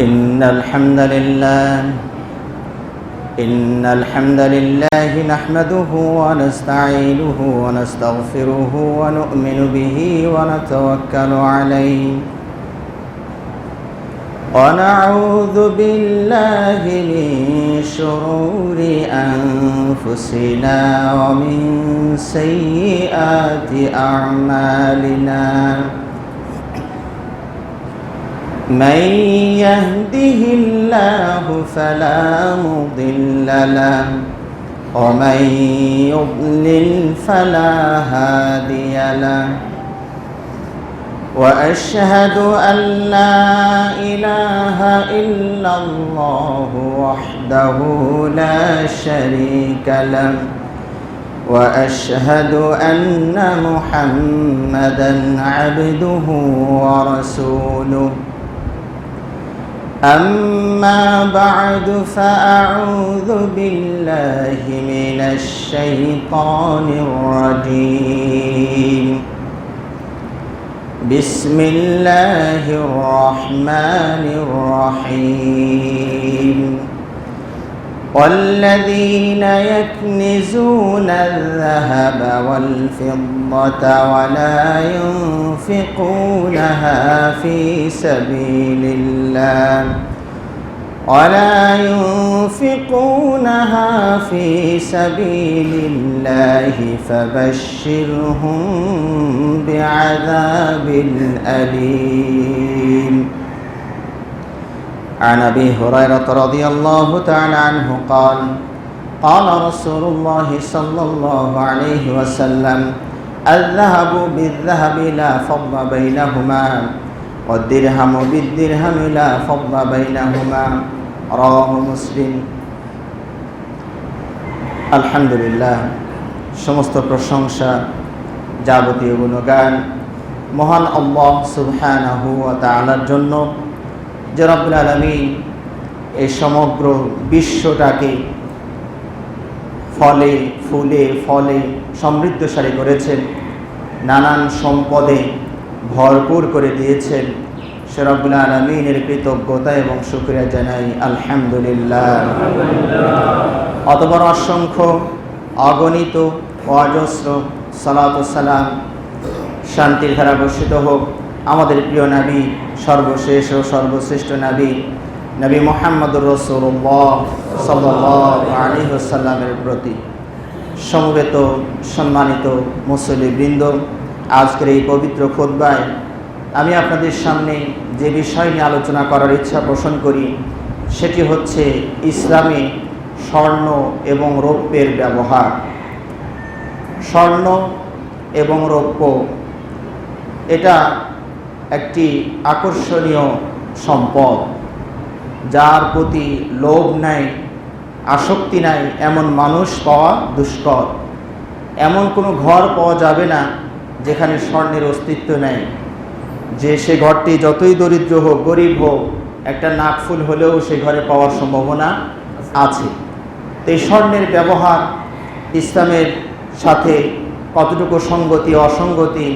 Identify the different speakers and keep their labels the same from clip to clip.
Speaker 1: إن الحمد لله نحمده ونستعينه ونستغفره ونؤمن به ونتوكل عليه ونعوذ بالله من شرور أنفسنا ومن سيئات أعمالنا من يهده الله فلا مضل له ومن يضلل فلا هادي له وأشهد أن لا إله إلا الله وحده لا شريك له وأشهد أن محمدًا عبده ورسوله أما بعد فأعوذ بالله من الشيطان الرجيم بسم الله الرحمن الرحيم والذين يكنزون الذهب والفضة ولا ينفقونها في سبيل الله فبشرهم بعذاب أليم عن أبي هريرة رضي الله تعالى عنه قال قال رسول الله صلى الله عليه وسلم الذهب بالذهب لا فضل بينهما والدرهم بالدرهم لا فضل بينهما رواه مسلم আলহামদুলিল্লাহ সমস্ত প্রশংসা যাবতীয় গুণগান মহান আল্লাহ সুবহানাহু ওয়া তাআলার জন্য যে রব্বুল আলামিন এই সমগ্র বিশ্বটাকে ফলে ফুলে ফলে সমৃদ্ধশালী করেছেন, নানান সম্পদে ভরপুর করে দিয়েছেন। সে রব্বুল আলামিনের কৃতজ্ঞতা এবং শুকরিয়া জানাই আলহামদুলিল্লাহ। অতঃপর অসংখ্য অগণিত অজস্র সালাত ও সালাম শান্তির ধারা বর্ষিত হোক আমাদের প্রিয় নবী, সর্বশেষ ও সর্বশ্রেষ্ঠ নবী মুহাম্মদুর রাসূলুল্লাহ সাল্লাল্লাহু আলাইহি ওয়াসাল্লামের প্রতি। সমবেত সম্মানিত মুসল্লিবৃন্দ, আজকের এই পবিত্র খুতবায় আমি আপনাদের সামনে যে বিষয় নিয়ে আলোচনা করার ইচ্ছা পোষণ করি সেটি হচ্ছে ইসলামে স্বর্ণ এবং রৌপ্যের ব্যবহার। স্বর্ণ এবং রৌপ্য এটা একটি আকর্ষণীয় সম্পদ, যার প্রতি লোভ নাই, আসক্তি নাই এমন মানুষ পাওয়া দুষ্কর। এমন কোনো ঘর পাওয়া যাবে না যেখানে স্বর্ণের অস্তিত্ব নেই, যে সে ঘরটি যতই দরিদ্র হোক, গরিব হোক, একটা নাকফুল হলেও সে ঘরে পাওয়ার সম্ভাবনা আছে। তো এই স্বর্ণের ব্যবহার ইসলামের সাথে কতটুকু সঙ্গতি অসঙ্গতি,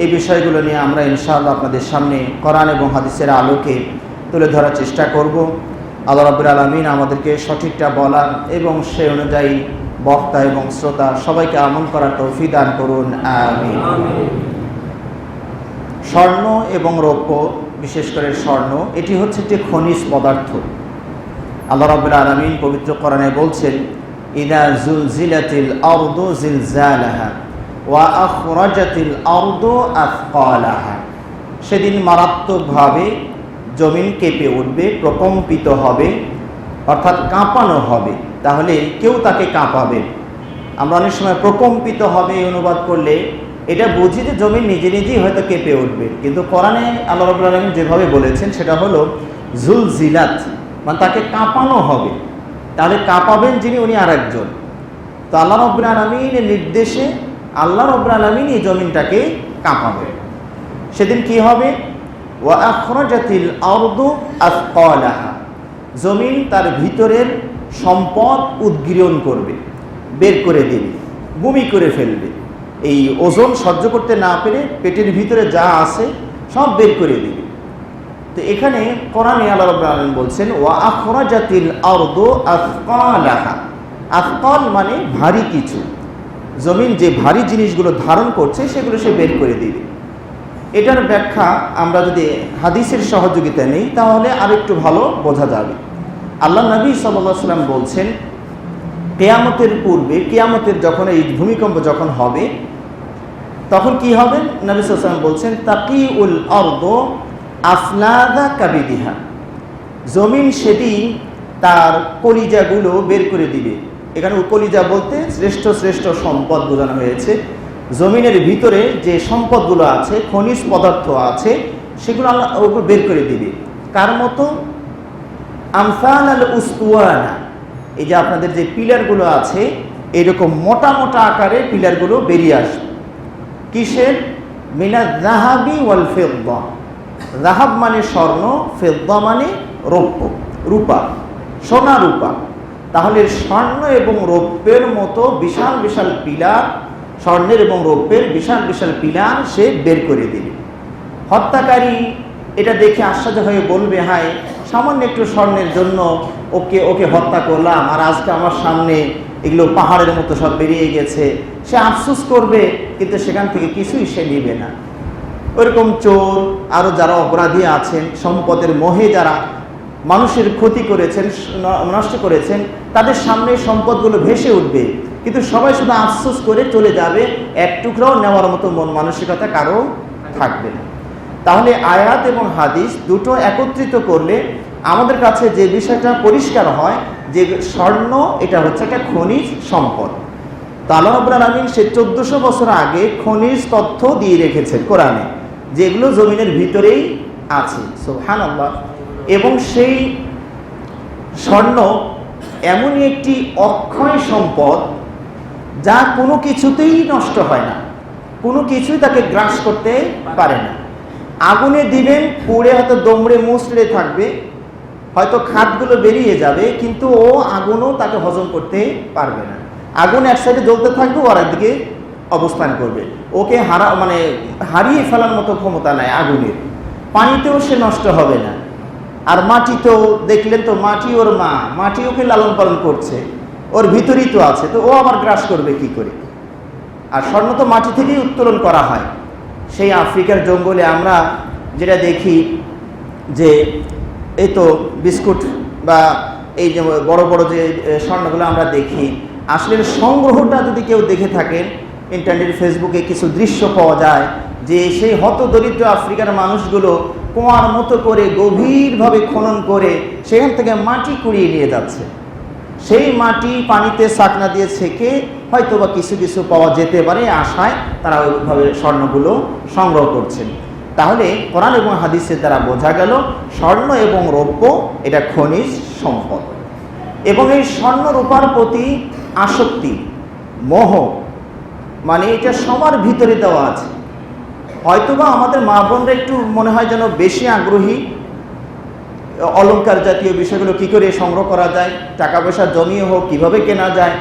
Speaker 1: এই বিষয়গুলো নিয়ে আমরা ইনশাআল্লাহ আপনাদের সামনে কোরআন এবং হাদিসের আলোকে তুলে ধরার চেষ্টা করব। আল্লাহ রাব্বুল আলামিন আমাদেরকে সঠিকটা বলার এবং সেই অনুযায়ী বক্তা এবং শ্রোতা সবাইকে আমল করার তৌফিক দান করুন, আমিন। স্বর্ণ এবং রৌপ্য, বিশেষ করে স্বর্ণ, এটি হচ্ছে একটি খনিজ পদার্থ। আল্লাহ রাব্বুল আলামিন পবিত্র কোরআনে বলছেন ইযা যুলজিলাতিল আরদু জিলজালাহা ওয়া আখরাজাতিল আরদু আথকালাহা। সেদিন মারাত্মকভাবে জমিন কেঁপে উঠবে, প্রকম্পিত হবে, অর্থাৎ কাঁপানো হবে। তাহলে কেউ তাকে কাঁপাবে। আমরা অনেক সময় প্রকম্পিত হবে অনুবাদ করলে এটা বুঝি যে জমিন নিজে নিজেই হয়তো কেঁপে উঠবে, কিন্তু কোরআনে আল্লাহ রাব্বুল আলামিন যেভাবে বলেছেন সেটা হলো জুলজিলাত, মানে তাকে কাঁপানো হবে। তাহলে কাঁপাবেন যিনি, উনি আরেকজন। তো আল্লাহ রাব্বুল আলামিনের নির্দেশে আল্লাহ রাব্বুল আলামিন এই জমিনটাকে কাঁপাবে। সেদিন কি হবে? ওয়া আখরাজাতিল আরদু আথকালাহা, জমিন তার ভিতরের সম্পদ উদ্গীরণ করবে, বের করে দেবে, বমি করে ফেলবে। এই ওজন সহ্য করতে না পেরে পেটের ভিতরে যা আছে সব বের করে দেবে। তো এখানে কোরআনে আল্লাহ রাব্বুল আলামিন বলছেন ওয়া আখরাজাতিল আরদু আথকালাহা। আথকাল মানে ভারী কিছু, জমিন যে ভারী জিনিসগুলো ধারণ করছে সেগুলো সে বের করে দিবে। এটার ব্যাখ্যা আমরা যদি হাদিসের সহযোগিতা নেই তাহলে আরেকটু ভালো বোঝা যাবে। আল্লাহ নবী সাল্লাল্লাহু আলাইহি ওয়াসাল্লাম বলছেন কিয়ামতের পূর্বে, কিয়ামতের যখন এই ভূমিকম্প যখন হবে তখন কি হবে? নবী সাল্লাল্লাহু আলাইহি ওয়াসাল্লাম বলছেন তাকিউল আরদু আফলাদা কাবিদিহা, জমিন সেদিন তার কলিজাগুলো বের করে দিবে। এখানে কলিজা বলতে শ্রেষ্ঠ শ্রেষ্ঠ সম্পদ বোঝানো হয়েছে। জমিনের ভিতরে যে সম্পদগুলো আছে, খনিজ পদার্থ আছে, সেগুলো আল্লাহ ওগুলো বের করে দিবে। কার মতো? আমসাল আল উস্তুয়ানা, এই যে আপনাদের যে পিলারগুলো আছে এরকম মোটা মোটা আকারে পিলারগুলো বেরিয়ে আসবে। কিসের? মিনাজ যাহাবি ওয়াল ফিদ্দা। যাহাব মানে স্বর্ণ, ফিদ্দা মানে রৌপ্য, রূপা, সোনা রূপা। তাহলে স্বর্ণ এবং রৌপ্যের মতো বিশাল বিশাল পিলার, স্বর্ণের এবং রৌপ্যের বিশাল বিশাল পিলার সে বের করে দিবে। হত্যাকারী এটা দেখে আশ্চর্য হয়ে বলবে, হায় সামান্য একটু স্বর্ণের জন্য ওকে হত্যা করলাম, আর আজকে আমার সামনে এগুলো পাহাড়ের মতো সব বেরিয়ে গেছে। সে আফসোস করবে, কিন্তু সেখান থেকে কিছুই সে নেবে না। ওইরকম চোর আরও যারা অপরাধী আছেন, সম্পদের মোহে যারা মানুষের ক্ষতি করেছেন, নষ্ট করেছেন, তাদের সামনে সম্পদগুলো ভেসে উঠবে, কিন্তু সবাই শুধু আফসোস করে চলে যাবে, এক টুকরাও নেওয়ার মতো মন মানসিকতা কারো থাকবে না। তাহলে আয়াত এবং হাদিস দুটো একত্রিত করলে আমাদের কাছে যে বিষয়টা পরিষ্কার হয় যে স্বর্ণ এটা হচ্ছে একটা খনিজ সম্পদ। তো আল্লাহ রাব্বুল আলামিন সে 1400 বছর আগে খনিজ তথ্য দিয়ে রেখেছেন কোরআনে, যেগুলো জমিনের ভিতরেই আছে। সুবহানাল্লাহ। এবং সেই স্বর্ণ এমনই একটি অক্ষয় সম্পদ যা কোনো কিছুতেই নষ্ট হয় না, কোনো কিছুই তাকে গ্রাস করতে পারে না। আগুনে দিবেন, পুড়ে হয়তো দমড়ে মুচড়ে থাকবে, হয়তো খাতগুলো বেরিয়ে যাবে, কিন্তু ও আগুনও তাকে হজম করতে পারবে না। আগুন এক সাইডে জ্বলতে থাকবে, আর একদিকে অবস্থান করবে। ওকে হারিয়ে ফেলার মতো ক্ষমতা নাই আগুনের। পানিতেও সে নষ্ট হবে না। আর মাটি তো দেখলেন তো, মাটি ওর মা, মাটি ওকে লালন পালন করছে, ওর ভিতরেই তো আছে, তো ও আবার গ্রাস করবে কি করে? আর স্বর্ণ তো মাটি থেকেই উত্তোলন করা হয়। সেই আফ্রিকার জঙ্গলে আমরা যেটা দেখি যে এই তো বিস্কুট বা এই যে বড় বড় যে স্বর্ণগুলো আমরা দেখি, আসলে সংগ্রহটা যদি কেউ দেখে থাকেন, ইন্টারনেট ফেসবুকে কিছু দৃশ্য পাওয়া যায় যে সেই হতদরিদ্র আফ্রিকার মানুষগুলো কুয়ার মতো করে গভীরভাবে খনন করে সেখান থেকে মাটি কুড়িয়ে নিয়ে যাচ্ছে। সেই মাটি পানিতে ছাকনা দিয়ে ছেঁকে হয়তো বা কিছু কিছু পাওয়া যেতে পারে আশায় তারা ওইভাবে স্বর্ণগুলো সংগ্রহ করছেন। তাহলে কোরআন এবং হাদিসের দ্বারা বোঝা গেল স্বর্ণ এবং রৌপ্য এটা খনিজ সম্পদ। এবং এই স্বর্ণ রূপার প্রতি আসক্তি, মোহ, মানে এটা সবার ভিতরে দেওয়া আছে। হয়তোবা আমাদের মা বোনরা একটু মনে হয় যেন বেশি আগ্রহী, অলংকার জাতীয় বিষয়গুলো কী করে সংগ্রহ করা যায়, টাকা পয়সা জমিয়ে হোক কীভাবে কেনা যায়,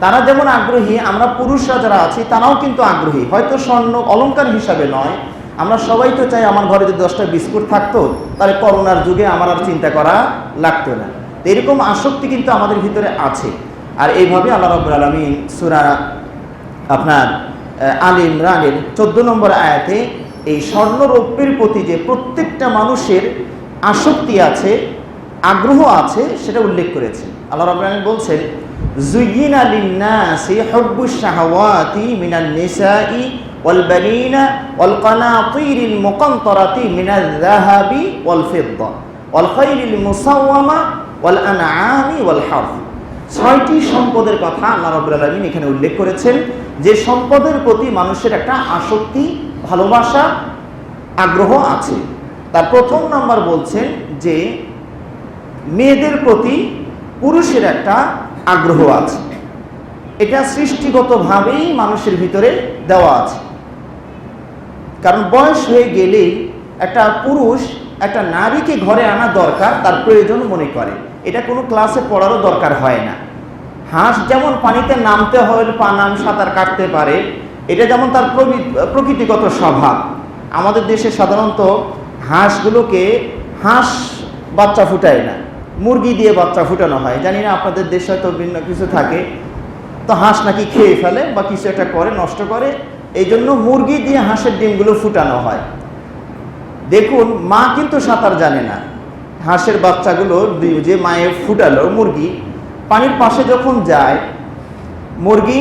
Speaker 1: তারা যেমন আগ্রহী, আমরা পুরুষরা যারা আছি তারাও কিন্তু আগ্রহী। হয়তো স্বর্ণ অলংকার হিসাবে নয়, আমরা সবাই তো চাই আমার ঘরে যদি 10টা বিস্কুট থাকতো তাহলে করোনার যুগে আমার আর চিন্তা করা লাগতো না। এরকম আসক্তি কিন্তু আমাদের ভিতরে আছে। আর এইভাবে আল্লাহ রাব্বুল আলামিন সূরা আপনার আলে ইমরানের 14 নম্বর আয়াতে এই স্বর্ণ রৌপ্যের প্রতি যে প্রত্যেকটা মানুষের আসক্তি আছে, আগ্রহ আছে, সেটা উল্লেখ করেছেন। আল্লাহ রাব্বুল আলামিন বলছেন যুয়িনা লিন-নাসি হুব্বুশ শাহাওয়াতি মিনান নিসাই ওয়াল বানিনা ওয়াল কানাতিরিল মুকানতারাতি মিনাল যাহাবি ওয়াল ফিদ্দা ওয়াল খাইলিল মুসাওয়ামা ওয়াল আনআমি ওয়াল হারফ। 6টি সম্পদের কথা আল্লাহ রাব্বুল আলামিন এখানে উল্লেখ করেছেন, যে সম্পদের প্রতি মানুষের একটা আসক্তি, ভালোবাসা, আগ্রহ আছে। তার প্রথম নাম্বার বলছেন যে মেয়েদের প্রতি পুরুষের একটা আগ্রহ আছে। এটা সৃষ্টিগতভাবেই মানুষের ভিতরে দেওয়া আছে। কারণ বয়স হয়ে গেলেই একটা পুরুষ একটা নারীকে ঘরে আনা দরকার, তার প্রয়োজন মনে করে। এটা কোনো ক্লাসে পড়ারও দরকার হয় না। হাঁস যেমন পানিতে নামতে হলে পানাম সাঁতার কাটতে পারে, এটা যেমন তার প্রকৃতিগত স্বভাব। আমাদের দেশে সাধারণত হাঁস বাচ্চা ফুটায় না, মুরগি দিয়ে বাচ্চা ফুটানো হয়। জানি না আপনাদের দেশে হয়তো ভিন্ন কিছু থাকে, তো হাঁস নাকি খেয়ে ফেলে বা কিছু একটা করে, নষ্ট করে, এই জন্য মুরগি দিয়ে হাঁসের ডিমগুলো ফুটানো হয়। দেখুন, মা কিন্তু সাঁতার জানে না। হাঁসের বাচ্চাগুলো যে মায়ে ফুটালো মুরগি, পানির পাশে যখন যায়, মুরগি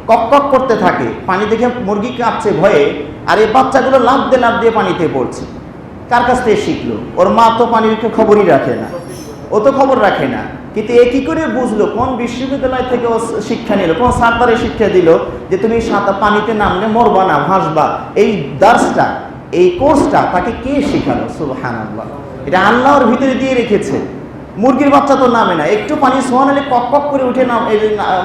Speaker 1: কক কক করতে থাকে, পানি দেখে মুরগি কাঁপছে ভয়ে, আর এই বাচ্চাগুলো লাফ দিয়ে পানিতে পড়ছে। কার কাছ থেকে শিখলো? ওর মা তো পানির খবরই রাখে না, ও তো খবর রাখে না। কিন্তু এ কি করে বুঝলো? কোন বিশ্ববিদ্যালয় থেকে ও শিক্ষা নিল? কোন সাঁতারে শিক্ষা দিল যে তুমি পানিতে নামলে মরবা না, ভাসবা? এই দার্সটা, এই কোর্সটা তাকে কে শেখালো? সুবহানাল্লাহ। এটা আল্লাহর ভিতরে দিয়ে রেখেছে। মুরগির বাচ্চা তো নামে না, একটু পানি সোয়ান হলে কক কক করে উঠে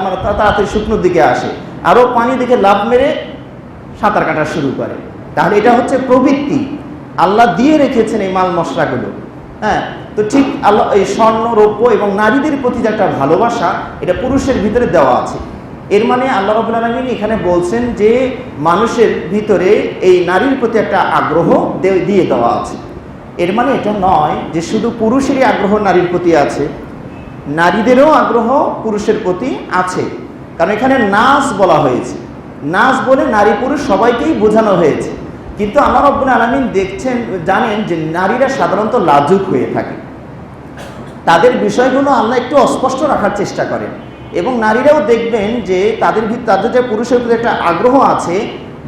Speaker 1: মানে তাড়াতাড়ি শুকনোর দিকে আসে, আরও পানি দেখে লাফ মেরে সাঁতার কাটা শুরু করে। তাহলে এটা হচ্ছে প্রবৃত্তি, আল্লাহ দিয়ে রেখেছেন এই মাল মশলাগুলো। হ্যাঁ, তো ঠিক আল্লাহ এই স্বর্ণ, রৌপ্য এবং নারীদের প্রতি যে একটা ভালোবাসা, এটা পুরুষের ভিতরে দেওয়া আছে। এর মানে আল্লাহ রাব্বুল আলামিন এখানে বলছেন যে মানুষের ভিতরে এই নারীর প্রতি একটা আগ্রহ দিয়ে দেওয়া আছে। এর মানে এটা নয় যে শুধু পুরুষেরই আগ্রহ নারীর প্রতি আছে, নারীদেরও আগ্রহ পুরুষের প্রতি আছে। কারণ এখানে নাস বলা হয়েছে, নাস বলে নারী পুরুষ সবাইকেই বোঝানো হয়েছে। কিন্তু আল্লাহ রাব্বুল আলামিন জানেন যে নারীরা সাধারণত লাজুক হয়ে থাকে, তাদের বিষয়গুলো আল্লাহ একটু অস্পষ্ট রাখার চেষ্টা করেন। এবং নারীরাও দেখবেন যে তাদের যে পুরুষের প্রতি একটা আগ্রহ আছে,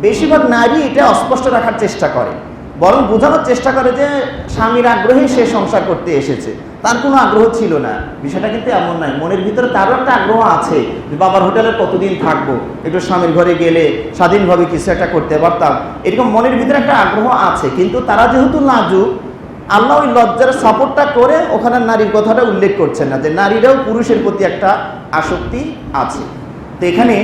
Speaker 1: বেশিরভাগ নারী এটা অস্পষ্ট রাখার চেষ্টা করে, বরং বোঝানোর চেষ্টা করে যে স্বামীর আগ্রহে সে সংসার করতে এসেছে, তার কোনো আগ্রহ ছিল না। বিষয়টা কিন্তু এমন নয়, মনের ভিতরে তারও একটা আগ্রহ আছে যে বাবার হোটেলে কতদিন থাকবো, একটু স্বামীর ঘরে গেলে স্বাধীনভাবে কিছু একটা করতে পারতাম, এরকম মনের ভিতরে একটা আগ্রহ আছে। কিন্তু তারা যেহেতু লাজুক, আল্লাহ ওই লজ্জার সাপোর্টটা করে ওখানে নারীর কথাটা উল্লেখ করছেন না, যে নারীরাও পুরুষের প্রতি একটা আসক্তি আছে। তো এখানে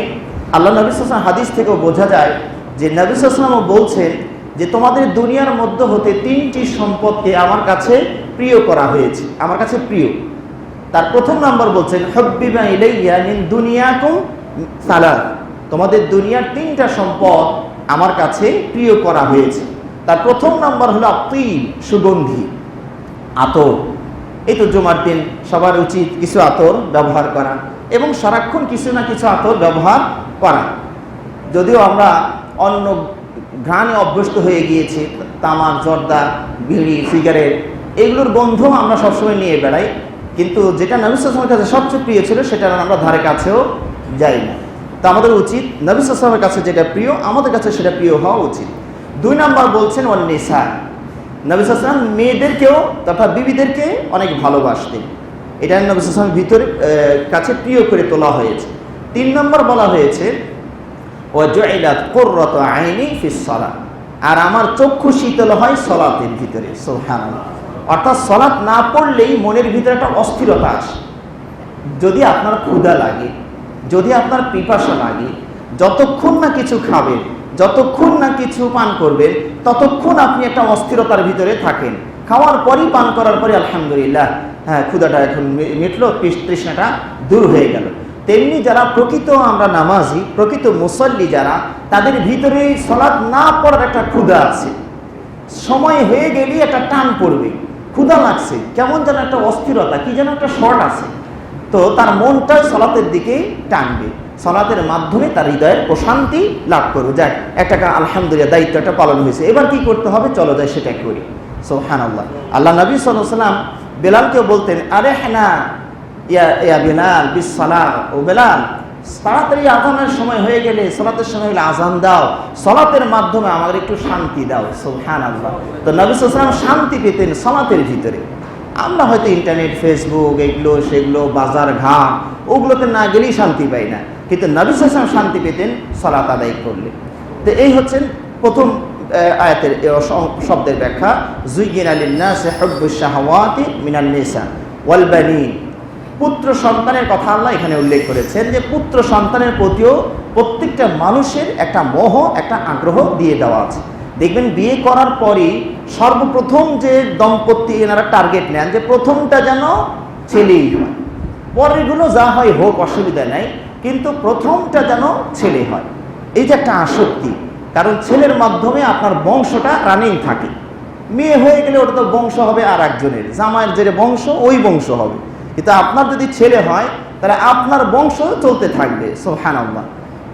Speaker 1: আল্লাহ নবী সাল্লাল্লাহু আলাইহি ওয়াসাল্লাম হাদিস থেকেও বোঝা যায় যে নবী সাল্লাল্লাহু আলাইহি ওয়াসাল্লাম বলছেন যে তোমাদের দুনিয়ার মধ্য হতে 3টি সম্পদকে আমার কাছে প্রিয় করা হয়েছে, আমার কাছে প্রিয়। তার প্রথম নাম্বার বলছেন হুব্বিবা ইলাইয়া মিন দুনিয়াকুম সালাত, তোমাদের দুনিয়ার 3টা সম্পদ আমার কাছে প্রিয় করা হয়েছে। তার প্রথম নাম্বার হলো আতিব, সুগন্ধি, আতর। এই তো জুমার দিন সবার উচিত কিছু আতর ব্যবহার করা এবং সারাক্ষণ কিছু না কিছু আতর ব্যবহার করা। যদিও আমরা অন্য ঘ্রাণে অভ্যস্ত হয়ে গিয়েছি, তামাক, জর্দা, বিড়ি, সিগারেট, এগুলোর গন্ধ আমরা সবসময় নিয়ে বেড়াই, কিন্তু যেটা নবী সাল্লাল্লাহু আলাইহি ওয়াসাল্লামের কাছে সবচেয়ে প্রিয় ছিল সেটা আমরা ধারে কাছেও যাই না। তো আমাদের উচিত নবী সাল্লাল্লাহু আলাইহি ওয়াসাল্লামের কাছে যেটা প্রিয়, আমাদের কাছে সেটা প্রিয় হওয়া উচিত। 2 নাম্বার বলছেন ওয়ান নিসা, নবী সাল্লাল্লাহু আলাইহি ওয়াসাল্লাম মেয়েদেরকেও তথা বিবিদেরকে অনেক ভালোবাসতেন, এটা নবী সাল্লাল্লাহু আলাইহি ওয়াসাল্লামের ভিতরে কাছে প্রিয় করে তোলা হয়েছে। 3 নম্বর বলা হয়েছে ওয়াজুইলাত কুররাতু আইনি ফিস সালাত, আর আমার চক্ষু শীতল হয় সালাতের ভিতরে। সুবহানাল্লাহ। অর্থাৎ সালাত না পড়লেই মনের ভিতরে একটা অস্থিরতা আসে। যদি আপনার ক্ষুধা লাগে, যদি আপনার পিপাসা লাগে, যতক্ষণ না কিছু খাবেন, যতক্ষণ না কিছু পান করবেন, ততক্ষণ আপনি একটা অস্থিরতার ভিতরে থাকেন। খাওয়ার পরই, পান করার পরে আলহামদুলিল্লাহ, হ্যাঁ ক্ষুধাটা এখন মিটলো, তৃষ্ণাটা দূর হয়ে গেল। তেমনি যারা প্রকৃত আমরা নামাজি, প্রকৃত মুসল্লি যারা, তাদের ভিতরে সালাত না পড়ার একটা ক্ষুধা আছে। সময় হয়ে গেলেই একটা টান পড়বে, ক্ষুধা লাগছে, কেমন যেন একটা অস্থিরতা, কি যেন একটা শর্ট আছে, তো তার মনটাই সালাতের দিকে টানবে। সালাতের মাধ্যমে তার হৃদয়ের প্রশান্তি লাভ করবে। যাক, একটা আলহামদুলিল্লাহ দায়িত্বটা পালন হয়েছে, এবার কি করতে হবে, চলো যাই সেটা করি। সুবহানাল্লাহ। আল্লাহ নবী সাল্লাল্লাহু আলাইহি ওয়াসাল্লাম বেলালকেও বলতেন, আরে হ্যাঁ ইয়া বেলাল বিস সালাত, ও বেলাল তাড়াতাড়ি আযানের সময় হয়ে গেলে, সালাতের সময় হলে আযান দাও, সালাতের মাধ্যমে আমাদের একটু শান্তি দাও। সুবহানাল্লাহ। তো নবী সাল্লাল্লাহু আলাইহি ওয়াসাল্লাম শান্তি পেতেন সালাতের ভিতরে। আমরা হয়তো ইন্টারনেট, ফেসবুক, এগুলো সেগুলো, বাজার ঘাট, ওগুলোতে না গেলেই শান্তি পাই না, কিন্তু নবী সাল্লাল্লাহু আলাইহি ওয়াসাল্লাম শান্তি পেতেন সালাত আদায় করলে। তো এই হচ্ছেন প্রথম আয়াতের শব্দের ব্যাখ্যা। যুয়িনা লিন-নাসি হুব্বুশ শাহাওয়াতি মিনান নিসা ওয়াল বানিন, পুত্র সন্তানের কথা আল্লাহ এখানে উল্লেখ করেছেন, যে পুত্র সন্তানের প্রতিও প্রত্যেকটা মানুষের একটা মোহ, একটা আগ্রহ দিয়ে দেওয়া আছে। দেখবেন বিয়ে করার পরই সর্বপ্রথম যে দম্পতি এনারা টার্গেট নেন যে প্রথমটা যেন ছেলেই হয়, পরেরগুলো যা হয় হোক অসুবিধা নাই, কিন্তু প্রথমটা যেন ছেলে হয়। এই যে একটা আসক্তি, কারণ ছেলের মাধ্যমে আপনার বংশটা রানিং থাকে। মেয়ে হয়ে গেলে ওটা তো বংশ হবে আর একজনের, জামাইয়ের যে বংশ ওই বংশ হবে। কিন্তু আপনার যদি ছেলে হয় তাহলে আপনার বংশ চলতে থাকবে, সুবহানাল্লাহ।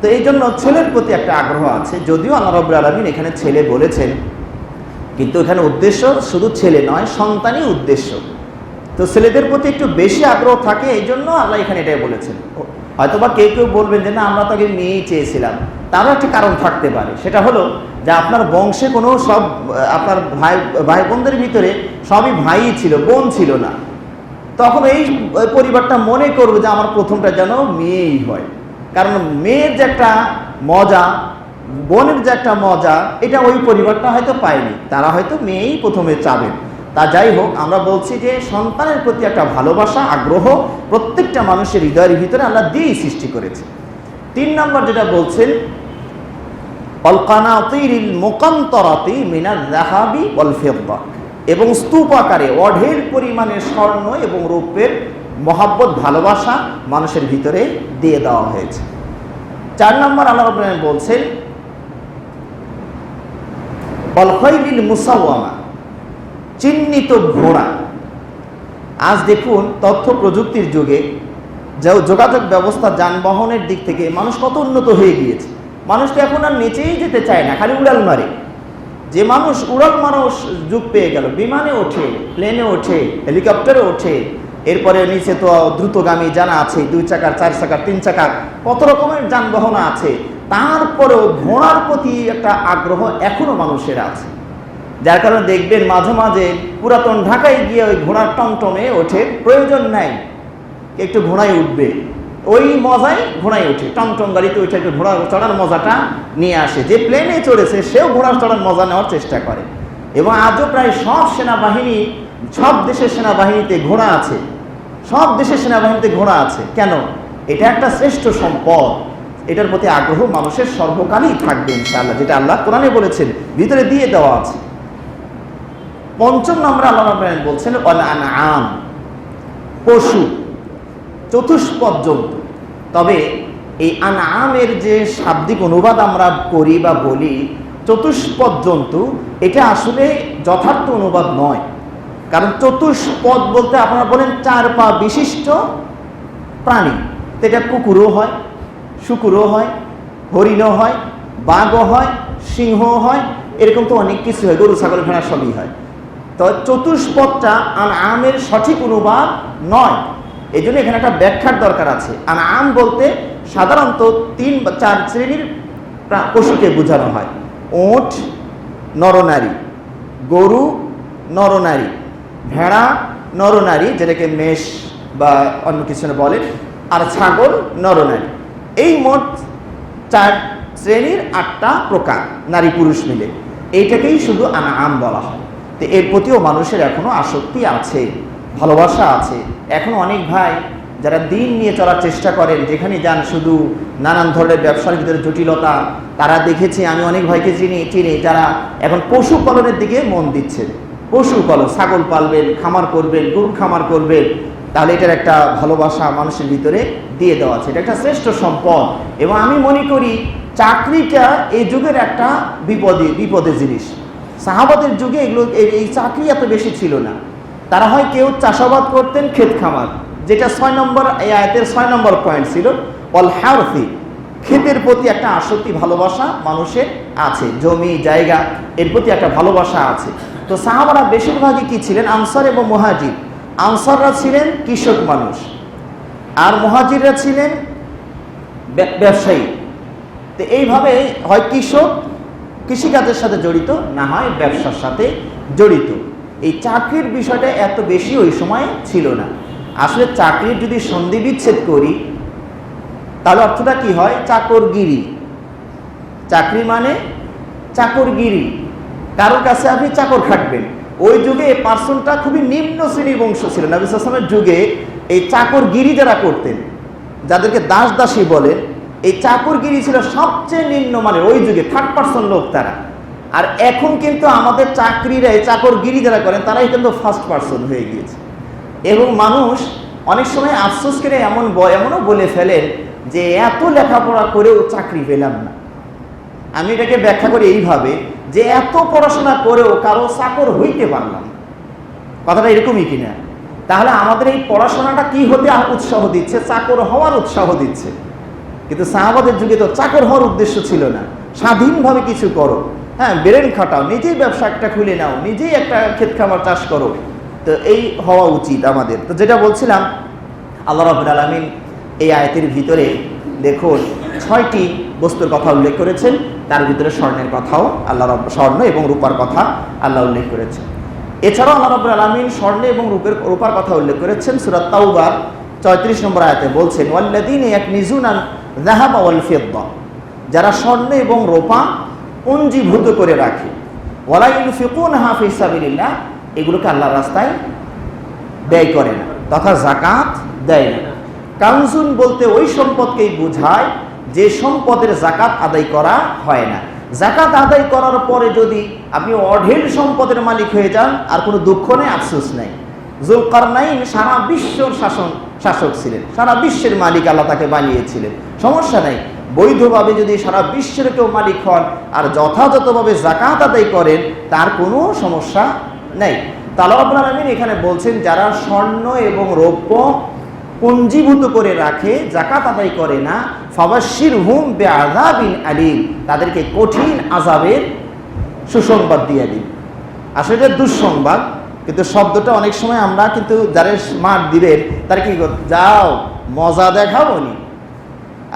Speaker 1: তো এই জন্য ছেলের প্রতি একটা আগ্রহ আছে, যদিও আল্লাহ রাব্বুল আলামিন এখানে ছেলে বলেছেন, কিন্তু এখানে উদ্দেশ্য শুধু ছেলে নয়, সন্তানই উদ্দেশ্য। তো ছেলেদের প্রতি একটু বেশি আগ্রহ থাকে, এই জন্য আল্লাহ এখানে এটাই বলেছেন। হয়তোবা কেউ কেউ বলবেন যে না, আমরা তো আগে মেয়েই চেয়েছিলাম। তারও একটা কারণ থাকতে পারে, সেটা হলো যে আপনার বংশে কোনো সব আপনার ভাই বোনদের ভিতরে সবই ভাইই ছিল, বোন ছিল না। তখন এই পরিবারটা মনে করবে যে আমার প্রথমটা যেন মেয়েই হয়, কারণ মেয়ের যে একটা মজা, বোনের যে একটা মজা, এটা ওই পরিবারটা হয়তো পায়নি, তারা হয়তো মেয়েই প্রথমে চাবেন। তা যাই হোক, আমরা বলছি যে সন্তানের প্রতি একটা ভালোবাসা, আগ্রহ প্রত্যেকটা মানুষের হৃদয়ের ভিতরে আল্লাহ দিয়েই সৃষ্টি করেছে। 3 নম্বর যেটা বলছেন, আল কানাতিরিল মুকান্তরাতি মিনাল যাহাবি ওয়াল ফিদ্দা, এবং স্তূপ আকারে অঢেল পরিমাণে স্বর্ণ এবং রৌপ্যের মহাব্বত, ভালোবাসা মানুষের ভিতরে দিয়ে দেওয়া হয়েছে। 4 নম্বর আল্লাহ রাব্বুল আলামিন বলছেন ওয়াল খাইলিল মুসাওয়ামা, চিহ্নিত ঘোড়া। আজ দেখুন তথ্য প্রযুক্তির যুগে যোগাযোগ ব্যবস্থা, যানবাহনের দিক থেকে মানুষ কত উন্নত হয়ে গিয়েছে। মানুষ তো এখন আর নিচেই যেতে চায় না, খালি উড়াল মারে। যে মানুষ উড়াল মারাও যুগ পেয়ে গেল, বিমানে ওঠে, প্লেনে ওঠে, হেলিকপ্টারে ওঠে, এরপরে নিচে তো দ্রুতগামী জানা আছে, 2 চাকার, 4 চাকার, 3 চাকার, কত রকমের যানবাহন আছে। তারপরেও ঘোড়ার প্রতি একটা আগ্রহ এখনো মানুষের আছে, যার কারণে দেখবেন মাঝে মাঝে পুরাতন ঢাকায় গিয়ে ওই ঘোড়ার টমটমে ওঠে, প্রয়োজন নাই একটু ঘোড়ায় উঠবে, ওই মজায় ঘোড়ায় ওঠে, টমটম গাড়িতে উঠে একটু ঘোড়া চড়ার মজাটা নিয়ে আসে। যে প্লেনে চড়েছে সেও ঘোড়া চড়ার মজা নেওয়ার চেষ্টা করে। এবং আজও প্রায় সব সেনাবাহিনী, সব দেশের সেনাবাহিনীতে ঘোড়া আছে, সব দেশের সেনাবাহিনীতে ঘোড়া আছে। কেন? এটা একটা শ্রেষ্ঠ সম্পদ, এটার প্রতি আগ্রহ মানুষের সর্বকালই থাকবে ইনশাআল্লাহ, যেটা আল্লাহ কোরআনে বলেছেন, ভিতরে দিয়ে দেওয়া আছে। 5 নম্বরে আল্লাহ রাব্বুল আলামিন বলছেন ওয়াল আনআম, পশু, চতুষ্পদ জন্তু। তবে এই আনআমের যে শাব্দিক অনুবাদ আমরা করি বা বলি চতুষ্পদ জন্তু, এটা আসলে যথার্থ অনুবাদ নয়। কারণ চতুষ্পদ বলতে আপনারা বলেন 4 পা বিশিষ্ট প্রাণী, তো এটা কুকুরও হয়, শুকুরও হয়, হরিণও হয়, বাঘও হয়, সিংহও হয়, এরকম তো অনেক কিছু হয়, গরু, ছাগল, ভেড়া সবই হয়। তো চতুষ্পদটা আনআমের সঠিক অনুবাদ নয়, এই জন্য এখানে একটা ব্যাখ্যার দরকার আছে। আনআম বলতে সাধারণত 3 বা 4 শ্রেণীর পশুকে বোঝানো হয়। উট, নরনারী; গরু, নরনারী; ভেড়া, নরনারী, যেটাকে মেষ বা অন্য কিছু বলে; আর ছাগল, নরনারী। এই মোট 4 শ্রেণীর 8টা প্রকার, নারী পুরুষ মিলে, এইটাকেই শুধু আনআম বলা হয়। তো এর প্রতিও মানুষের এখনো আসক্তি আছে, ভালোবাসা আছে। এখন অনেক ভাই যারা দিন নিয়ে চলার চেষ্টা করেন, যেখানে যান শুধু নানান ধরনের ব্যবসার ভিতরে জটিলতা, তারা দেখেছি, আমি অনেক ভাইকে চিনি যারা এখন পশুপালনের দিকে মন দিচ্ছেন। পশুপালন, ছাগল পালবেন, খামার করবেন, গরু খামার করবেন, তাহলে এটার একটা ভালোবাসা মানুষের ভিতরে দিয়ে দেওয়া আছে। এটা একটা শ্রেষ্ঠ সম্পদ। এবং আমি মনে করি চাকরিটা এই যুগের একটা বিপদের জিনিস। সাহাবাদের যুগে এগুলো, এই চাকরি এত বেশি ছিল না। তারা হয় কেউ চাষাবাদ করতেন, ক্ষেত খামার, যেটা 6 নম্বর এই আয়াতের 6 নম্বর পয়েন্ট ছিল, অল হারথি, ক্ষেতের প্রতি একটা আসক্তি, ভালোবাসা মানুষের আছে, জমি জায়গা এর প্রতি একটা ভালোবাসা আছে। তো সাহাবারা বেশিরভাগই কি ছিলেন? আনসার এবং মুহাজির। আনসাররা ছিলেন কৃষক মানুষ, আর মুহাজিররা ছিলেন ব্যবসায়ী। তো এইভাবে হয় কৃষক কৃষিকাজের সাথে জড়িত, না হয় ব্যবসার সাথে জড়িত। এই চাকরির বিষয়টা এত বেশি ওই সময় ছিল না। আসলে চাকরির যদি সন্ধি বিচ্ছেদ করি তাহলে অর্থটা কি হয়? চাকরগিরি। চাকরি মানে চাকরগিরি, কারোর কাছে আপনি চাকর খাটবেন। ওই যুগে এই পার্সনটা খুবই নিম্ন শ্রেণীর বংশ ছিল। নবী সাল্লাল্লাহু আলাইহি ওয়াসাল্লামের যুগে এই চাকরগিরি যারা করতেন, যাদেরকে দাস দাসী বলেন, এই চাকরগিরি ছিল সবচেয়ে নিম্ন মানের, ওই যুগে 3rd পার্সন লোক তারা। আর এখন কিন্তু আমাদের চাকরিরা, এই চাকরগিরি যারা করেন, তারাই কিন্তু 1st পার্সন হয়ে গিয়েছে। এবং মানুষ অনেক সময় আফসোস করে এমনও বলে ফেলেন যে এত লেখাপড়া করেও চাকরি পেলাম না। আমি এটাকে ব্যাখ্যা করি এইভাবে যে এত পড়াশোনা করেও কারো চাকর হইতে পারলাম, কথাটা এরকমই কিনা? তাহলে আমাদের এই পড়াশোনাটা কি হতে উৎসাহ দিচ্ছে? চাকর হওয়ার উৎসাহ দিচ্ছে। কিন্তু সাহাবাদের যুগে তো চাকর হওয়ার উদ্দেশ্য ছিল না, স্বাধীনভাবে কিছু করো, হ্যাঁ, ব্রেন খাটাও, নিজেই ব্যবসা একটা খুলে নাও, নিজেই একটা ক্ষেত খামার চাষ করো। তো এই হওয়া উচিত আমাদের। তো যেটা বলছিলাম, আল্লাহ রাব্বুল আলামিন এই আয়াতের ভিতরে দেখুন 6টি বস্তুর কথা উল্লেখ করেছেন। তার ভিতরে স্বর্ণের কথাও স্বর্ণ এবং রূপার কথা আল্লাহ উল্লেখ করেছেন। এছাড়াও আল্লাহ রাব্বুল আলামিন স্বর্ণ এবং রূপার কথা উল্লেখ করেছেন সূরা তাওবার 34 নম্বর আয়াতে বলছেন, ওয়াল্লাযীনা ইয়াকনিজুনা যাহাবা ওয়াল ফিদ্দা, যারা স্বর্ণ এবং রূপা পুঞ্জীভূত করে রাখে, ওয়ালা ইউনফিকুনহা ফি সাবিলিল্লাহ, এগুলোকে আল্লাহর রাস্তায় ব্যয় করে না তথা যাকাত দেয় না। কানজুন বলতে ওই সম্পদকেই বোঝায় যে সম্পদের যাকাত আদায় করা হয় না। যাকাত আদায় করার পরে যদি আপনি অঢেল সম্পদের মালিক হয়ে যান, আর কোনো দুঃখ নেই, আফসোস নেই। যুলকারনাইন সারা বিশ্বর শাসক ছিলেন, সারা বিশ্বের মালিক আল্লাহ তাকে বানিয়েছিলেন, সমস্যা নেই। বৈধভাবে যদি সারা বিশ্বের কেউ মালিক হন আর যথাযথভাবে যাকাত আদায় করেন, তার কোনো সমস্যা নেই। আল্লাহ রাব্বুল আলামিন এখানে বলছেন, যারা স্বর্ণ এবং রৌপ্য পুঞ্জীভূত করে রাখে, যাকাত আদায় করে না, ফাবাশশিরহুম বিআযাবিন আলীম, তাদেরকে কঠিন আযাবের সুসংবাদ দিয়ে দিন। আসলে এটা দুঃসংবাদ, কিন্তু শব্দটা অনেক সময় আমরা কিন্তু যারা স্মার্ট দিবেন তারা কি যাও মজা দেখাবো নি,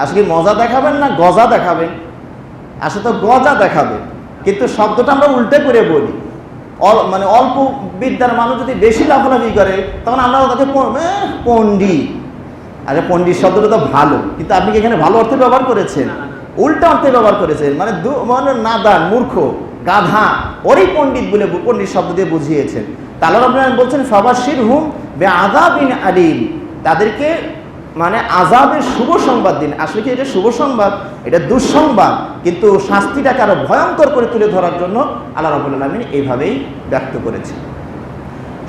Speaker 1: আসলে মজা দেখাবেন না গজা দেখাবেন? আসলে তো গজা দেখাবেন, কিন্তু শব্দটা আমরা উল্টে করে বলি। মানে অল্প বিদ্যার মানুষ যদি বেশি লাফালাফি করে, তখন আমরা তাকে পণ্ডিত। আরে পণ্ডিত শব্দটা তো ভালো, কিন্তু আপনি কি এখানে ভালো অর্থে ব্যবহার করেছেন? উল্টা অর্থে ব্যবহার করেছেন, মানে নাদান, মূর্খ, গাধা, ওরই পণ্ডিত বলে পণ্ডিত শব্দ দিয়ে বুঝিয়েছেন। আল্লাহ রাব্বুল আলামিন বলছেন, ফাবাশশিরহুম বিআযাবিন আলীম, তাদেরকে মানে আযাবের শুভ সংবাদ দিন। আসলে কি এটা শুভ সংবাদ? এটা দুঃসংবাদ, কিন্তু শাস্তিটাকে আরো ভয়ঙ্কর করে তুলে ধরার জন্য আল্লাহ রাব্বুল আলামিন এইভাবেই ব্যক্ত করেছেন।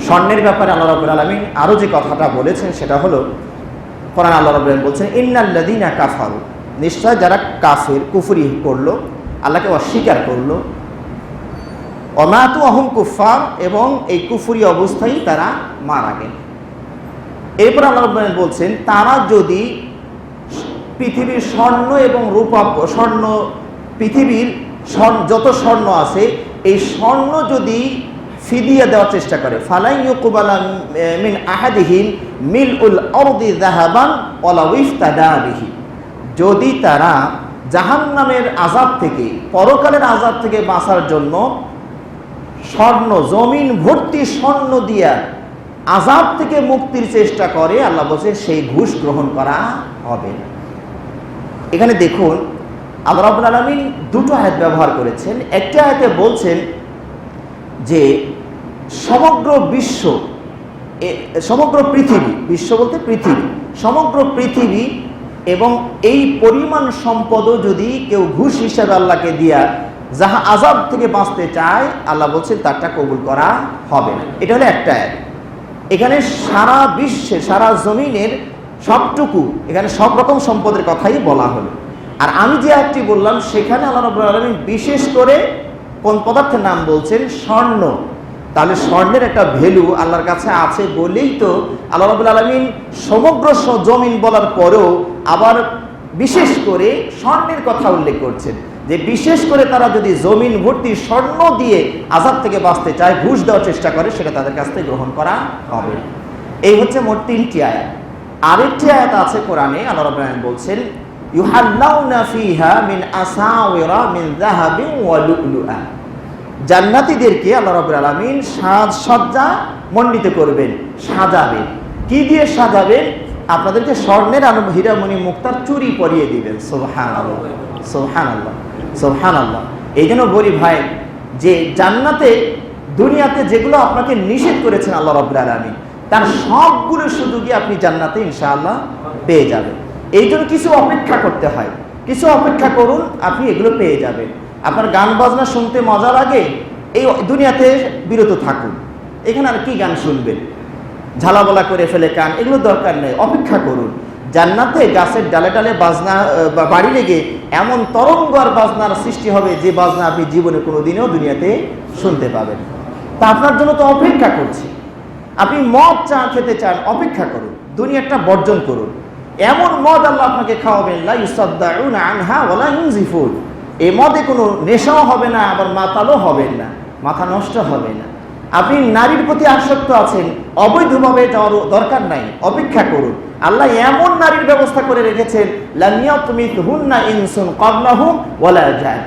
Speaker 1: স্বর্ণের ব্যাপারে আল্লাহ রাব্বুল আলামিন আরো যে কথাটা বলেছেন সেটা হলো, কোরআন আল্লাহ রাব্বুল আলামিন বলছেন, ইন্নাল্লাযীনা কাফারু, নিশ্চয় যারা কাফের, কুফরি করলো, আল্লাহকে অস্বীকার করলো, ওয়ামাতু ওয়াহুম কুফফার, এবং এই কুফরি অবস্থায় তারা মারা গেল। এরপর আল্লাহ রাব্বুল আলামিন বলছেন, তারা যদি পৃথিবীর স্বর্ণ এবং রূপা, স্বর্ণ পৃথিবীর যত স্বর্ণ আছে, এই স্বর্ণ যদি ফিদিয়া দেওয়ার চেষ্টা করে, ফালাই ইউকবালা মিন আহাদিহিম মিলউল আরদি যাহাবান ওয়ালাউ ইফতাদা বিহি, যদি তারা জাহান্নামের আযাব থেকে, পরকালের আযাব থেকে বাঁচার জন্য স্বর্ণ, জমিন ভর্তি স্বর্ণ দিয়া আযাব থেকে মুক্তির চেষ্টা করে, আল্লাহ বলছে সেই ঘুষ গ্রহণ করা হবে না। এখানে দেখুন আল্লাহ রাব্বুল আলামিন দুটো আয়াত ব্যবহার করেছেন। একটা আয়াতে বলছেন যে সমগ্র বিশ্ব, সমগ্র পৃথিবী, বিশ্ব বলতে পৃথিবী, সমগ্র পৃথিবী এবং এই পরিমাণ সম্পদও যদি কেউ ঘুষ হিসাবে আল্লাহকে দিয়া যাহা আযাব থেকে বাঁচতে চায়, আল্লাহ বলছেন তারটা কবুল করা হবে না। এটা হলো একটা আয়াত। এখানে সারা বিশ্বে, সারা জমিনের সবটুকু, এখানে সব রকম সম্পদের কথাই বলা হলো। আর আমি যে আয়াতটি বললাম সেখানে আল্লাহ রাব্বুল আলামিন বিশেষ করে কোন পদার্থের নাম বলছেন? স্বর্ণ। তাহলে স্বর্ণের একটা ভ্যালু আল্লাহর কাছে আছে বলেই তো আল্লাহ রাব্বুল আলামিন সমগ্র জমিন বলার পরেও আবার বিশেষ করে স্বর্ণের কথা উল্লেখ করছেন, যে বিশেষ করে তারা যদি জমিন ভর্তি স্বর্ণ দিয়ে আযাব থেকে বাঁচতে চায়, ঘুষ দেওয়ার চেষ্টা করে, সেটা তাদের কাছ থেকে গ্রহণ করা হবে। এই হচ্ছে মোট 3টি আয়াত। আরেকটি আয়াত আছে কোরআনে, আল্লাহ রাব্বুল আলামিন বলছেন, ইউহাল্লাউনা ফিহা মিন আসাওয়িরা মিন যাহাবিন ওয়া লু'লুআ, জান্নাতীদেরকে আল্লাহ রাব্বুল আলামিন সাজসজ্জা মণ্ডিত করবেন, সাজাবেন। কি দিয়ে সাজাবেন? আপনাদেরকে স্বর্ণের হীরামণি মুক্তার চুরি পরিয়ে দিবেন। সুবহানাল্লাহ, সুবহানাল্লাহ, সুবহানাল্লাহ। এই জন্য বলি ভাই, যে জান্নাতে, দুনিয়াতে যেগুলো আপনাকে নিষেধ করেছেন আল্লাহ রাব্বুল আলামিন, তার সবগুলো সুযোগই আপনি জান্নাতে ইনশাআল্লাহ পেয়ে যাবেন। এই জন্য কিছু অপেক্ষা করতে হয়, কিছু অপেক্ষা করুন, আপনি এগুলো পেয়ে যাবেন। আপনার গান বাজনা শুনতে মজা লাগে, এই দুনিয়াতে বিরত থাকুন। এখানে আর কি গান শুনবেন? ঝালাবলা করে ফেলে কান, এগুলো দরকার নেই, অপেক্ষা করুন। জান্নাতে গাছের ডালে ডালে বাজনা বাড়ি লেগে এমন তরঙ্গ আর বাজনার সৃষ্টি হবে যে বাজনা আপনি জীবনে কোনোদিনও দুনিয়াতে শুনতে পাবেন। তা আপনার জন্য তো অপেক্ষা করছি। আপনি মদ খেতে চান, অপেক্ষা করুন, দুনিয়াটা বর্জন করুন। এমন মদ আল্লাহ আপনাকে খাওয়াবেন, লা ইউসাদ্দাউনা আনহা ওয়ালা ইউনজিফুন। এই মদে কোনো নেশাও হবে না, আবার মাতালও হবেন না, মাথা নষ্ট হবে না। আপনি নারীর প্রতি আসক্ত আছেন, অবৈধভাবে যাওয়ার দরকার নাই, অপেক্ষা করুন। আল্লাহ এমন নারীর ব্যবস্থা করে রেখেছেন, লাম ইয়াতমিথহুন্না ইনসুন ক্বাবলাহুম ওয়ালা জান,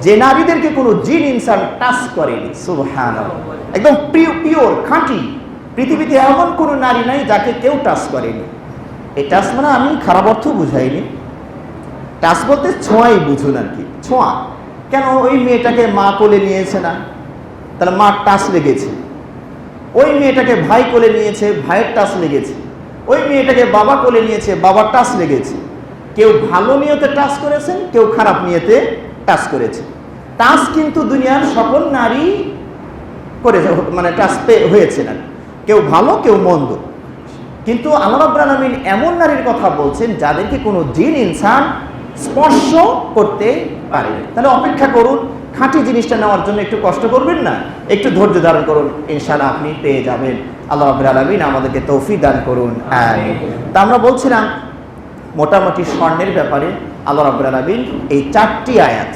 Speaker 1: যে নারীদেরকে কোনো জিন ইনসান টাচ করেনি। সুবহানাল্লাহ, একদম পিওর খাঁটি। পৃথিবীতে এমন কোনো নারী নাই যাকে কেউ টাচ করেনি। এই টাচ মানে আমি খারাপ অর্থ বুঝাইনি, টাচ বলতে ছোঁয়াই বুঝুন আর কি। ছোঁয়া কেন? ওই মেয়েটাকে মা কোলে নিয়েছে না, তাহলে মার টাচ লেগেছে। ওই মেয়েটাকে ভাই কোলে নিয়েছে, ভাইয়ের টাচ লেগেছে। ওই মেয়েটাকে বাবা কোলে নিয়েছে, বাবার টাচ লেগেছে। কেউ ভালো নিয়তে টাচ করেছেন, কেউ খারাপ নিয়তে টাচ করেছে। টাচ কিন্তু দুনিয়ার সকল নারী করেছে, মানে টাচ হয়েছে না, কেউ ভালো কেউ মন্দ। কিন্তু আল্লাহ রাব্বুল আলামিন এমন নারীর কথা বলছেন যাদেরকে কোনো জিন ইনসান স্পর্শ করতে পারে। তাহলে অপেক্ষা করুন, খাঁটি জিনিসটা নেওয়ার জন্য একটু কষ্ট করবেন না, একটু ধৈর্য ধারণ করুন, ইনশাআল্লাহ আপনি পেয়ে যাবেন। আল্লাহ রাব্বুল আলামিন আমাদেরকে তৌফিক দান করুন, আমিন। তা আমরা বলছিলাম মোটামুটি স্বর্ণের ব্যাপারে আল্লাহ রাব্বুল আলামিন এই 4টি আয়াত,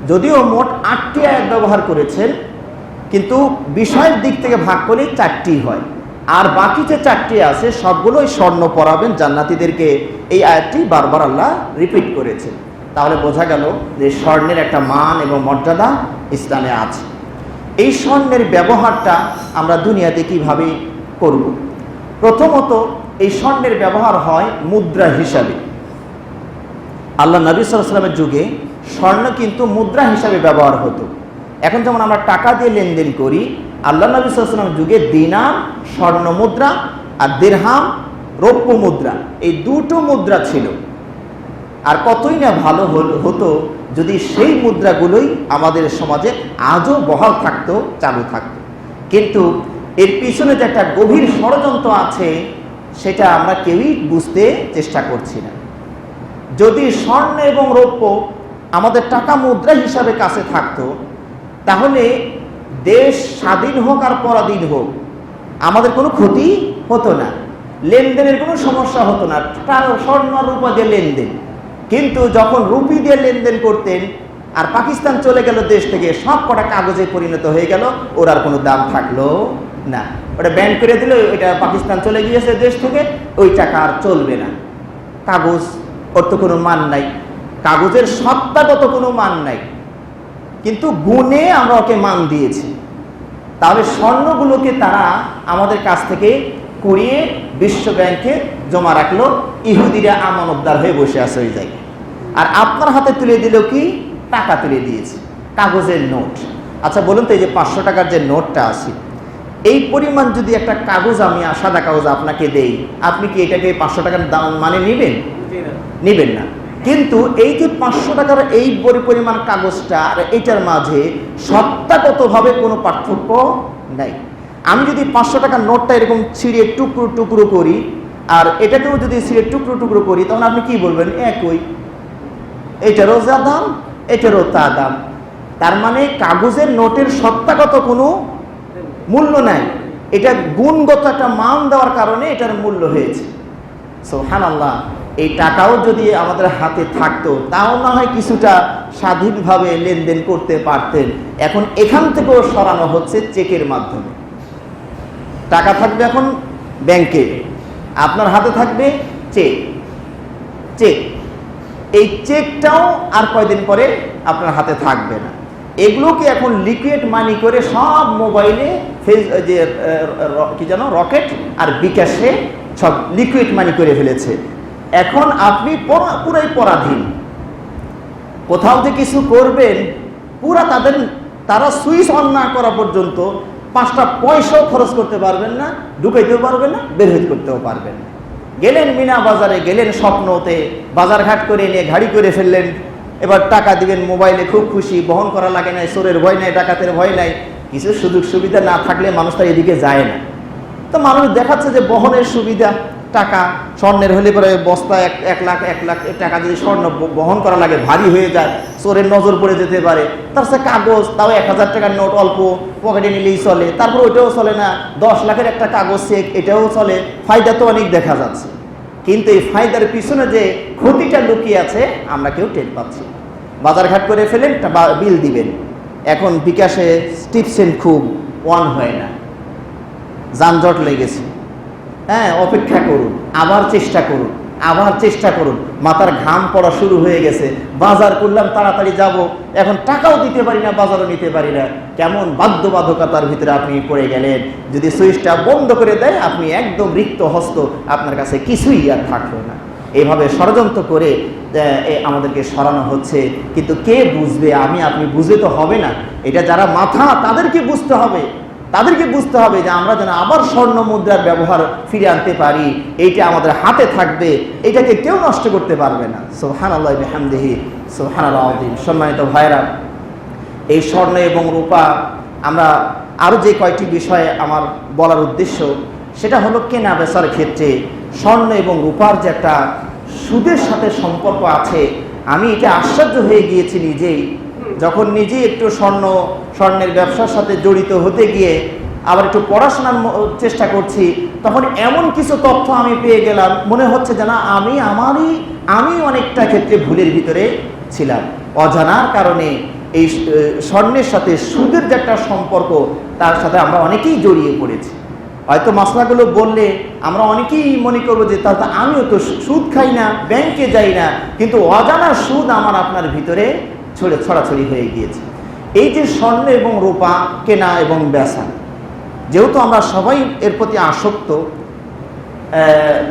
Speaker 1: যদিও মোট 8টি আয়াত ব্যবহার করেছেন, কিন্তু বিষয়ের দিক থেকে ভাগ করলে 4টি হয়। আর বাকি যে 4টি আছে সবগুলোই স্বর্ণ পরাবেন জান্নাতীদেরকে, এই আয়াতটি বারবার আল্লাহ রিপিট করেছেন। তাহলে বোঝা গেল যে স্বর্ণের একটা মান এবং মর্যাদা ইসলামে আছে। এই স্বর্ণের ব্যবহারটা আমরা দুনিয়াতে কিভাবে করব? প্রথমত এই স্বর্ণের ব্যবহার হয় মুদ্রা হিসাবে। আল্লাহ নবী সাল্লাল্লাহু আলাইহি ওয়াসাল্লামের যুগে স্বর্ণ কিন্তু মুদ্রা হিসাবে ব্যবহার হতো। এখন যেমন আমরা টাকা দিয়ে লেনদেন করি, আল্লাহ নবী সাল্লাল্লাহু আলাইহি ওয়াসাল্লামের যুগে দিনার স্বর্ণ মুদ্রা আর দিরহাম রৌপ্য মুদ্রা, এই দুটো মুদ্রা ছিল। আর কতই না ভালো হতো যদি সেই মুদ্রাগুলোই আমাদের সমাজে আজও বহাল থাকতো, চালু থাকতো। কিন্তু এর পিছনে যে একটা গভীর ষড়যন্ত্র আছে সেটা আমরা কেউই বুঝতে চেষ্টা করছি না। যদি স্বর্ণ এবং রৌপ্য আমাদের টাকা মুদ্রা হিসাবে কাছে থাকতো, তাহলে দেশ স্বাধীন হোক আর পরাধীন হোক আমাদের কোনো ক্ষতি হতো না, লেনদেনের কোনো সমস্যা হতো না, স্বর্ণ রূপা দিয়ে লেনদেন। কিন্তু যখন রুপি দিয়ে লেনদেন করতেন আর পাকিস্তান চলে গেল দেশ থেকে, সব কটা কাগজে পরিণত হয়ে গেল, ওর আর কোনো দাম থাকলো না। ওটা ব্যান করে দিল, ওইটা পাকিস্তান চলে গিয়েছে দেশ থেকে, ওই টাকা আর চলবে না। কাগজ ওর তো কোনো মান নাই, কাগজের সত্তাগত কোনো মান নাই, কিন্তু গুণে আমরা ওকে মান দিয়েছি। তাহলে স্বর্ণগুলোকে তারা আমাদের কাছ থেকে কুড়িয়ে বিশ্ব ব্যাংকে জমা রাখলো, ইহুদিরা আমানতদার হয়ে বসে আছে ওই জায়গায়। আর আপনার হাতে তুলে দিল কি? টাকা তুলে দিয়েছে, কাগজের নোট। আচ্ছা বলুন তো, এই যে 500 টাকার যে নোটটা আছে, এই পরিমাণ যদি একটা কাগজ আমি সাদা কাগজ আপনাকে দেই, আপনি কি এটাকে 500 টাকার দাম মানে নেবেন? নেবেন না। কিন্তু এই যে 500 টাকার এই পরিমাণ কাগজটা আর এইটার মাঝে সত্তাগতভাবে কোনো পার্থক্য নাই। আমি যদি 500 টাকার নোটটা এরকম ছিঁড়ে টুকরো টুকরো করি আর এটাকেও যদি ছিঁড়ে টুকরো টুকরো করি, তখন আপনি কি বলবেন? একই, এটারও যা দাম এটারও তা দাম। তার মানে কাগজের নোটের সত্তাগত কোনো মূল্য নাই, এটা গুণগত একটা মান দেওয়ার কারণে এটার মূল্য হয়েছে। সুবহানাল্লাহ। এই টাকাও যদি আমাদের হাতে থাকতো, তাও না হয় কিছুটা স্বাধীনভাবে লেনদেন করতে পারতেন। এখন এখান থেকেও সরানো হচ্ছে চেকের মাধ্যমে। টাকা থাকবে এখন ব্যাংকে, আপনার হাতে থাকবে চেক। চেক, এই চেকটাও আর কয়দিন পরে আপনার হাতে থাকবে না। এগুলোকে এখন লিকুইড মানি করে সব মোবাইলে যে কি জানো রকেট আর বিকাশে সব লিকুইড মানি করে ফেলেছে। এখন আপনি পুরাই পরাধীন। কোথাও যে কিছু করবেন, পুরা তারা সুইচ অন না করা পর্যন্ত 5টা পয়সাও খরচ করতে পারবেন না, ঢুকাইতেও পারবেন না, বের হইতে করতেও পারবেন না। গেলেন মিনা বাজারে, গেলেন স্বপ্নতে, বাজার ঘাট করে নিয়ে গাড়ি করে ফেললেন, এবার টাকা দিবেন মোবাইলে, খুব খুশি, বহন করা লাগে নাই, চোরের ভয় নাই, ডাকাতের ভয় নাই। কিছু সুযোগ সুবিধা না থাকলে মানুষ তার এদিকে যায় না। তো মানুষ দেখাচ্ছে যে বহনের সুবিধা, টাকা স্বর্ণের হলে পরে বস্তা এক লাখ টাকা যদি স্বর্ণ বহন করা লাগে, ভারী হয়ে যায়, চোরের নজর পড়ে যেতে পারে। তার সাথে কাগজ, তাও 1000 টাকার নোট অল্প পকেটে নিলেই চলে, তারপর ওইটাও চলে না। 10 লাখের একটা কাগজ চেক, এটাও চলে। ফায়দা তো অনেক দেখা যাচ্ছে, কিন্তু এই ফায়দার পিছনে যে ক্ষতিটা লুকিয়ে আছে আমরা কেউ টের পাচ্ছি। বাজারঘাট করে ফেলেন, বিল দিবেন, এখন বিকাশে টিপসেন খুব ওয়ান হয় না, যানজট লেগেছে। হ্যাঁ, অপেক্ষা করুন, আবার চেষ্টা করুন, মাথার ঘাম পড়া শুরু হয়ে গেছে। বাজার করলাম, তাড়াতাড়ি যাব, এখন টাকাও দিতে পারি না, বাজারও নিতে পারি না। কেমন বাধ্যবাধকতার ভিতরে আপনি পড়ে গেলেন। যদি সুইচটা বন্ধ করে দেয়, আপনি একদম রিক্ত হস্ত, আপনার কাছে কিছুই আর থাকলো না। এইভাবে ষড়যন্ত্র করে আমাদেরকে সরানো হচ্ছে, কিন্তু কে বুঝবে? আপনি বুঝে তো হবে না। এটা যারা মাথা, তাদেরকে বুঝতে হবে যে আমরা যেন আবার স্বর্ণ মুদ্রার ব্যবহার ফিরে আনতে পারি। এইটা আমাদের হাতে থাকবে, এটাকে কেউ নষ্ট করতে পারবে না। সুবহানাল্লাহি ওয়া বিহামদিহি, সুবহানাল্লাহ আযীম। সম্মানিত ভাইরা, এই স্বর্ণ এবং রূপা, আমরা আরও যে কয়টি বিষয়ে আমার বলার উদ্দেশ্য, সেটা হলো কেনা বেচার ক্ষেত্রে স্বর্ণ এবং রূপার যে একটা সুদের সাথে সম্পর্ক আছে। আমি এটা আশ্চর্য হয়ে গিয়েছি নিজেই, যখন নিজেই একটু স্বর্ণের ব্যবসার সাথে জড়িত হতে গিয়ে আবার একটু পড়াশোনার চেষ্টা করছি, তখন এমন কিছু তথ্য আমি পেয়ে গেলাম, মনে হচ্ছে যেন আমি অনেকটা ক্ষেত্রে ভুলের ভিতরে ছিলাম। অজানার কারণে এই স্বর্ণের সাথে সুদের যে একটা সম্পর্ক, তার সাথে আমরা অনেকেই জড়িয়ে পড়েছি। হয়তো মশলাগুলো বললে আমরা অনেকেই মনে করবো যে তাহলে আমিও তো সুদ খাই না, ব্যাংকে যাই না, কিন্তু অজানা সুদ আমার আপনার ভিতরে ছড়াছড়ি হয়ে গিয়েছে। এই যে স্বর্ণ এবং রূপা কেনা এবং বেচা, যেহেতু আমরা সবাই এর প্রতি আসক্ত,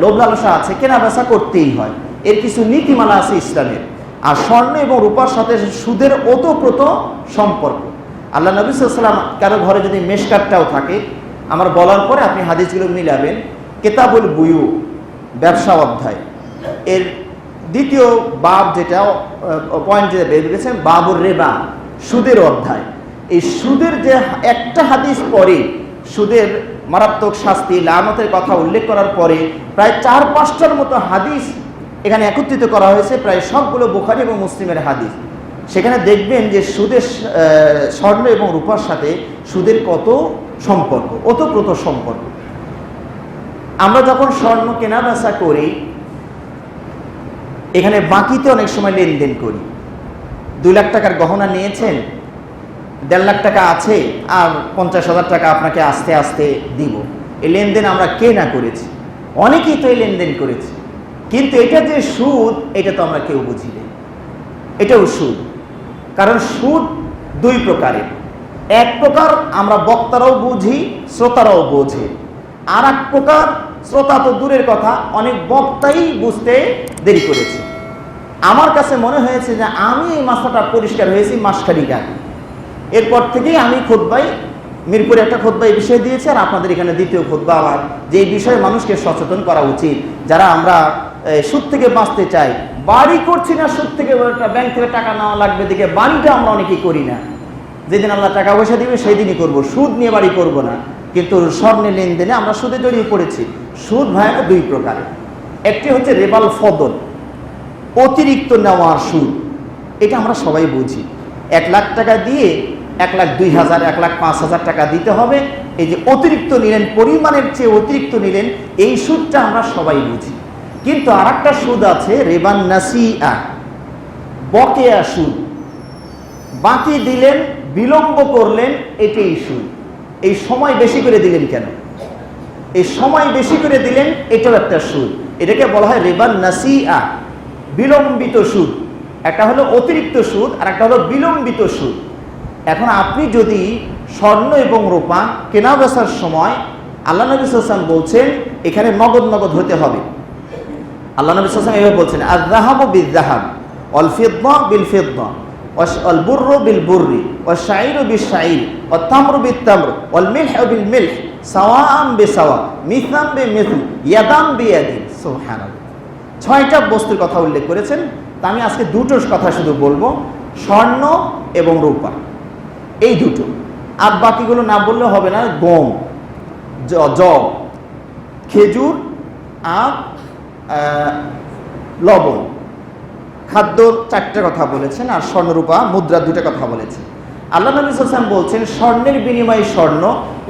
Speaker 1: লোভ লালসা আছে, কেনা বেচা করতেই হয়, এর কিছু নীতিমালা আছে ইসলামের। আর স্বর্ণ এবং রূপার সাথে সুদের ওতপ্রোত সম্পর্ক। আল্লাহ নবী সাল্লাল্লাহু আলাইহি ওয়াসাল্লাম, কারো ঘরে যদি মেশকাতটাও থাকে, আমার বলার পরে আপনি হাদিসগুলো মিলাবেন। কিতাবুল বুয়ু, ব্যবসা অধ্যায়, এর দ্বিতীয় বাব, যেটা পয়েন্ট যেটা বের করেছেন, বাবুর রিবা, সুদের অধ্যায়। এই সুদের যে একটা হাদিস পরে সুদের মারাত্মক শাস্তি, লানতের কথা উল্লেখ করার পরে প্রায় 4-5টার মতো হাদিস এখানে একত্রিত করা হয়েছে, প্রায় সবগুলো বুখারী এবং মুসলিমের হাদিস। সেখানে দেখবেন যে সুদের, স্বর্ণ এবং রূপার সাথে সুদের কত সম্পর্ক, ওতপ্রোত সম্পর্ক। আমরা যখন স্বর্ণ কেনা বেচা করি, এখানে বাকিতে অনেক সময় লেনদেন করি। 2 লাখ টাকার গহনা নিয়েছেন, 1.5 লাখ টাকা আছে, আর 50,000 টাকা আপনাকে আস্তে আস্তে দিব। এই লেনদেন আমরা কে না করেছি? অনেকেই তো এই লেনদেন করেছি, কিন্তু এটা যে সুদ, এটা তো আমরা কেউ বুঝি না। এটাও সুদ, কারণ সুদ 2 প্রকারের। এক প্রকার আমরা বক্তারাও বুঝি, শ্রোতারাও বোঝে। আর এক প্রকার, শ্রোতা তো দূরের কথা, অনেক বক্তাই বুঝতে দেরি করেছে। আমার কাছে মনে হয়েছে যে আমি এই মাসলাটা পরিষ্কার হয়েছি মাসখানেক আগে। এরপর থেকেই আমি খুতবায়, মিরপুরে একটা খুতবা এই বিষয়ে দিয়েছি, আর আপনাদের এখানে দ্বিতীয় খুতবা আমার, যে এই বিষয়ে মানুষকে সচেতন করা উচিত। যারা আমরা সুদ থেকে বাঁচতে চাই, বাড়ি করছি না সুদ থেকে, ব্যাংক থেকে টাকা নেওয়া লাগবে দিকে বাড়িটা আমরা অনেকেই করি না। যেদিন আল্লাহ টাকা পয়সা দিবে সেই দিনই করবো, সুদ নিয়ে বাড়ি করব না। কিন্তু স্বর্ণের লেনদেনে আমরা সুদে জড়িয়ে পড়েছি। সুদ ভাইরা 2 প্রকারের। একটি হচ্ছে রেবাল ফদল, অতিরিক্ত নেওয়ার সুদ। এটা আমরা সবাই বুঝি। 1 লাখ টাকা দিয়ে 1,02,000, 1,05,000 টাকা দিতে হবে। এই যে অতিরিক্ত নিলেন, পরিমাণের চেয়ে অতিরিক্ত নিলেন, এই সুদটা আমরা সবাই বুঝি। কিন্তু আর একটা সুদ আছে, রেবান নাসিআ, বকেয়া সুদ। বাকি দিলেন, বিলম্ব করলেন, এটাই সুদ। এই সময় বেশি করে দিলেন কেন? এই সময় বেশি করে দিলেন, এটাও একটা সুদ। এটাকে বলা হয় রিবান নাসিআ, বিলম্বিত সুদ। একটা হলো অতিরিক্ত সুদ, আর একটা হলো বিলম্বিত সুদ। এখন আপনি যদি স্বর্ণ এবং রূপা কেনা বেচার সময়, আল্লাহ নবী সাল্লাল্লাহু আলাইহি ওয়াসাল্লাম বলছেন এখানে নগদ হতে হবে। আল্লাহ নবী সাল্লাল্লাহু আলাইহি ওয়াসাল্লাম এভাবে বলছেন, আয-যাহাবু বিয-যাহাব ওয়াল ফিদ্দা বিল-ফিদ্দা ওয়াল বুররু বিল-বুররি ওয়াশ শাঈরু বিশ-শাঈর ওয়াত তামরু বিত-তামর ওয়াল মিলহু বিল-মিলহ সাওয়াআন বিসাওয়া মিসলান বিমিসল ইয়াদান বিয়াদিন। সুবহানাল্লাহ। 6টা বস্তুর কথা উল্লেখ করেছেন। তা আমি আজকে 2টোর কথা শুধু বলবো, স্বর্ণ এবং রূপা, এই 2টো। আর বাকিগুলো না বললে হবে না। গম, জব, খেজুর, আর লবণ, খাদ্যর 4টে কথা বলেছেন, আর স্বর্ণরূপা মুদ্রা 2টা কথা বলেছেন। আল্লাহ নবী সাল্লাল্লাহু আলাইহি ওয়াসাল্লাম বলছেন, স্বর্ণের বিনিময়ে স্বর্ণ,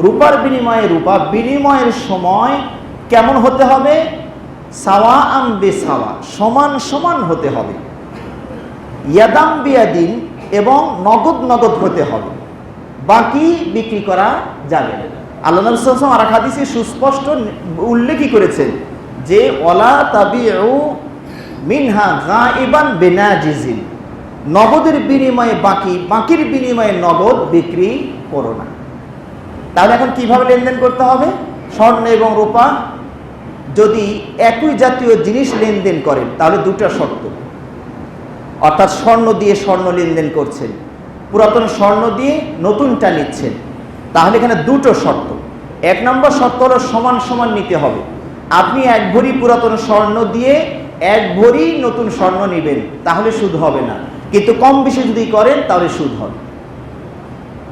Speaker 1: রূপার বিনিময়ে রূপা, বিনিময়ের সময় কেমন হতে হবে? সাওয়া আম বেসাওয়া, সমান সমান হতে হবে। ইয়াদাম বিয়াদিন, এবং নগদ নগদ হতে হবে, বাকি বিক্রি করা যাবে না। আল্লাহ নবী সাল্লাল্লাহু আলাইহি ওয়াসাল্লাম আর হাদিসে সুস্পষ্ট উল্লেখই করেছেন যে ওয়ালা তাবিউ মিনহা গাইবান বিনাজিজিন, নগদের বিনিময়ে বাকি, বাকির বিনিময়ে নগদ বিক্রি করো না। তাহলে এখন কিভাবে লেনদেন করতে হবে? স্বর্ণ এবং রূপা যদি একই জাতীয় জিনিস লেনদেন করেন তাহলে 2টা শর্ত, অর্থাৎ স্বর্ণ দিয়ে স্বর্ণ লেনদেন করছেন, পুরাতন স্বর্ণ দিয়ে নতুনটা নিচ্ছেন, তাহলে এখানে 2টো শর্ত। 1 নম্বর শর্ত হলো সমান সমান নিতে হবে। আপনি 1 ভরি পুরাতন স্বর্ণ দিয়ে 1 ভরি নতুন স্বর্ণ নেবেন, তাহলে সুদ হবে না, কিন্তু কম বেশি যদি করেন তাহলে সুদ হবে।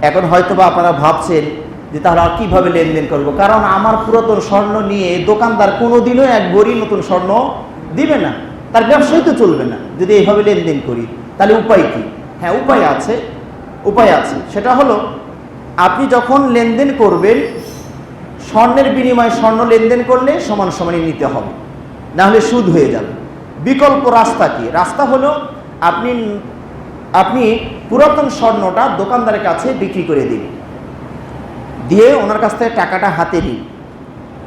Speaker 1: এখন হয়তোবা আপনারা ভাবছেন যে তাহলে আর কীভাবে লেনদেন করব, কারণ আমার পুরাতন স্বর্ণ নিয়ে দোকানদার কোনোদিনও 1 ভরি নতুন স্বর্ণ দিবে না, তার ব্যবসায় তো চলবে না যদি এইভাবে লেনদেন করি। তাহলে উপায় কি? হ্যাঁ, উপায় আছে, উপায় আছে। সেটা হলো, আপনি যখন লেনদেন করবেন, স্বর্ণের বিনিময়ে স্বর্ণ লেনদেন করলে সমান সমানই নিতে হবে, না হলে সুদ হয়ে যাবে। বিকল্প রাস্তা কি? রাস্তা হলো আপনি পুরাতন স্বর্ণটা দোকানদারের কাছে বিক্রি করে দিন, দিয়ে ওনার কাছ থেকে টাকাটা হাতে নিন।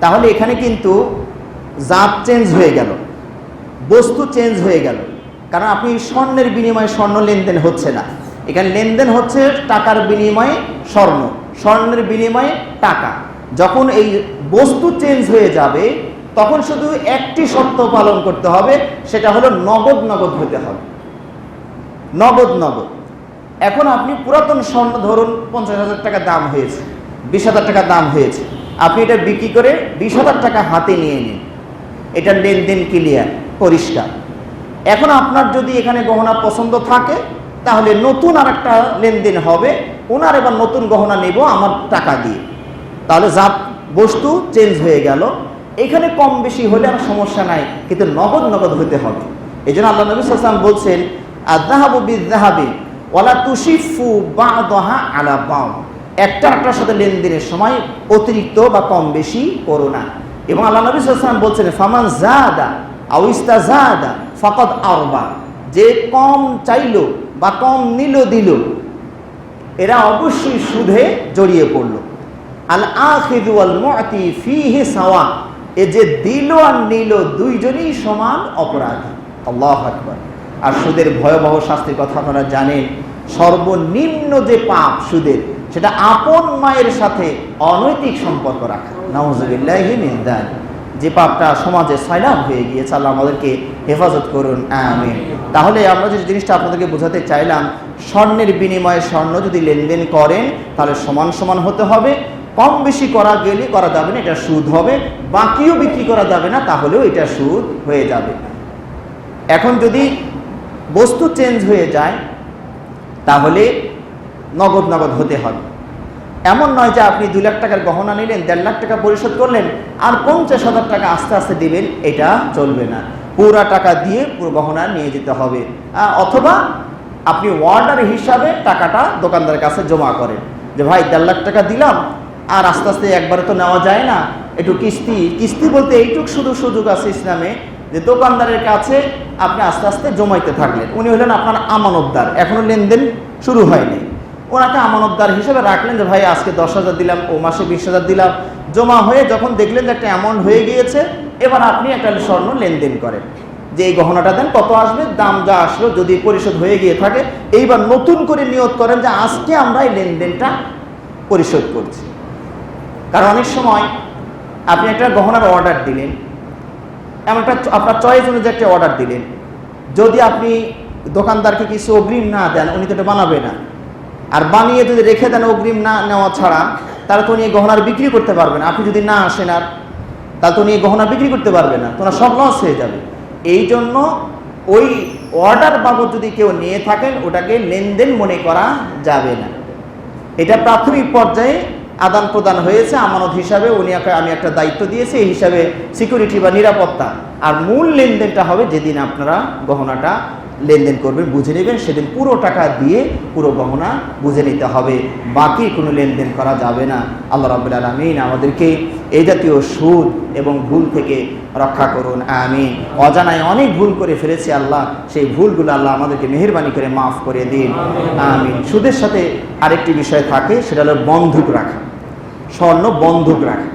Speaker 1: তাহলে এখানে কিন্তু জাত চেঞ্জ হয়ে গেল, বস্তু চেঞ্জ হয়ে গেল, কারণ আপনি স্বর্ণের বিনিময়ে স্বর্ণ লেনদেন হচ্ছে না, এখানে লেনদেন হচ্ছে টাকার বিনিময়ে স্বর্ণ, স্বর্ণের বিনিময়ে টাকা। যখন এই বস্তু চেঞ্জ হয়ে যাবে তখন শুধু একটি শর্ত পালন করতে হবে, সেটা হলো নগদ নগদ হতে হবে, নগদ নগদ। এখন আপনি পুরাতন স্বর্ণ ধরুন 50,000 টাকা দাম হয়েছে, 20,000 টাকা দাম হয়েছে, আপনি এটা বিক্রি করে 20,000 টাকা হাতে নিয়ে নিন, এটা লেনদেন ক্লিয়ার, পরিষ্কার। এখন আপনার যদি এখানে গহনা পছন্দ থাকে তাহলে নতুন আর একটা লেনদেন হবে, ওনার এবার নতুন গহনা নেব আমার টাকা দিয়ে, তাহলে জাত বস্তু চেঞ্জ হয়ে গেল। এখানে কম বেশি হলে আর সমস্যা নাই, কিন্তু নগদ নগদ হতে হবে। এই জন্য আল্লাহ নবী সাল্লাল্লাহু আলাইহি ওয়াসাল্লাম বলছেন, আয-যাহাবু বিয-যাহাবি ওয়ালা তুশিফু বা'দাহা আলা বা'দ, একটার সাথে লেনদেনের সময় অতিরিক্ত বা কম বেশি করো না। এবং আল্লাহ নবী সাল্লাল্লাহু আলাইহি ওয়াসাল্লাম বলছেন, ফামান যাদা আও ইস্তাযাদা ফাকাদ আরবা, যে কম চাইলো বা কম দিল, এরা অবশ্যই সুদে জড়িয়ে পড়ল। আল আখিযু ওয়াল মু'তি ফীহি সাওয়া, এ যে দিল আর নিল দুইজনই সমান অপরাধী। আল্লাহু আকবার। আর সুদের ভয়াবহ শাস্তির কথা আপনারা জানেন, সর্বনিম্ন যে পাপ সুদের, সেটা আপন মায়ের সাথে অনৈতিক সম্পর্ক রাখা, নাউযুবিল্লাহি মিন যালিক, যে পাপটা সমাজে সয়লাব হয়ে গিয়েছে। আল্লাহ আমাদেরকে হেফাজত করুন, আমিন। তাহলে আমরা যে জিনিসটা আপনাদেরকে বোঝাতে চাইলাম, স্বর্ণের বিনিময়ে স্বর্ণ যদি লেনদেন করেন তাহলে সমান সমান হতে হবে, কম বেশি করা গেলে করা যাবে না, এটা সুদ হবে। বাকিও বিক্রি করা যাবে না, তাহলেও এটা সুদ হয়ে যাবে। এখন যদি বস্তু চেঞ্জ হয়ে যায় তাহলে নগদ নগদ হতে হবে। এমন নয় যে আপনি 2 লাখ টাকার গহনা নিলেন, 1.5 লাখ টাকা পরিশোধ করলেন আর 50,000 টাকা আস্তে আস্তে দিবেন, এটা চলবে না। পুরা টাকা দিয়ে পুরো গহনা নিয়ে যেতে হবে। অথবা আপনি অর্ডার হিসাবে টাকাটা দোকানদারের কাছে জমা করেন, যে ভাই 1.5 লাখ টাকা দিলাম, আর আস্তে আস্তে একবারে তো নেওয়া যায় না, একটু কিস্তি বলতে এইটুক শুধু সুযোগ আছে ইসলামে, যে দোকানদারের কাছে আপনি আস্তে আস্তে জমাইতে থাকলেন। উনি হলেন আপনার আমানতদার, এখনো লেনদেন শুরু হয়নি, ওনাকে আমানতদার হিসেবে রাখলেন, যে ভাই আজকে 10,000 দিলাম, ও মাসে 20,000 দিলাম। জমা হয়ে যখন দেখলেন যে একটা অ্যামাউন্ট হয়ে গিয়েছে, এবার আপনি একটা স্বর্ণ লেনদেন করেন, যে এই গহনাটা দেন, কত আসবে, দাম যা আসলো, যদি পরিশোধ হয়ে গিয়ে থাকে, এইবার নতুন করে নিয়ত করেন যে আজকে আমরা এই লেনদেনটা পরিশোধ করছি। কারণ অনেক সময় আপনি একটা গহনার অর্ডার দিলেন, এমন একটা আপনার চয়েস অনুযায়ী একটা অর্ডার দিলেন, যদি আপনি দোকানদারকে কিছু অগ্রিম না দেন, উনি তো এটা বানাবে না, আর বানিয়ে যদি রেখে দেন অগ্রিম না নেওয়া ছাড়া, তাহলে তো উনি এই গহনার বিক্রি করতে পারবে না। আপনি যদি না আসেন আর, তাহলে তো উনি এই গহনা বিক্রি করতে পারবে না, তোমার সব লস হয়ে যাবে। এই জন্য ওই অর্ডার বাবদ যদি কেউ নিয়ে থাকেন, ওটাকে লেনদেন মনে করা যাবে না। এটা প্রাথমিক পর্যায়ে আদান প্রদান হয়েছে আমানত হিসাবে, আমি একটা দায়িত্ব দিয়েছি, এই হিসাবে সিকিউরিটি বা নিরাপত্তা। আর মূল লেনদেনটা হবে যেদিন আপনারা গহনাটা লেনদেন করবেন, বুঝে নেবেন, সেদিন পুরো টাকা দিয়ে পুরো গহনা বুঝে নিতে হবে, বাকি কোনো লেনদেন করা যাবে না। আল্লাহ রাব্বুল আলামিন আমাদেরকে এই জাতীয় সুদ এবং ভুল থেকে রক্ষা করুন, আমিন। অজানায় অনেক ভুল করে ফেলেছি আল্লাহ, সেই ভুলগুলো আল্লাহ আমাদেরকে মেহেরবানি করে মাফ করে দিন, আমিন। সুদের সাথে আরেকটি বিষয় থাকে, সেটা হলো বন্ধক রাখা, স্বর্ণ বন্ধক রাখা।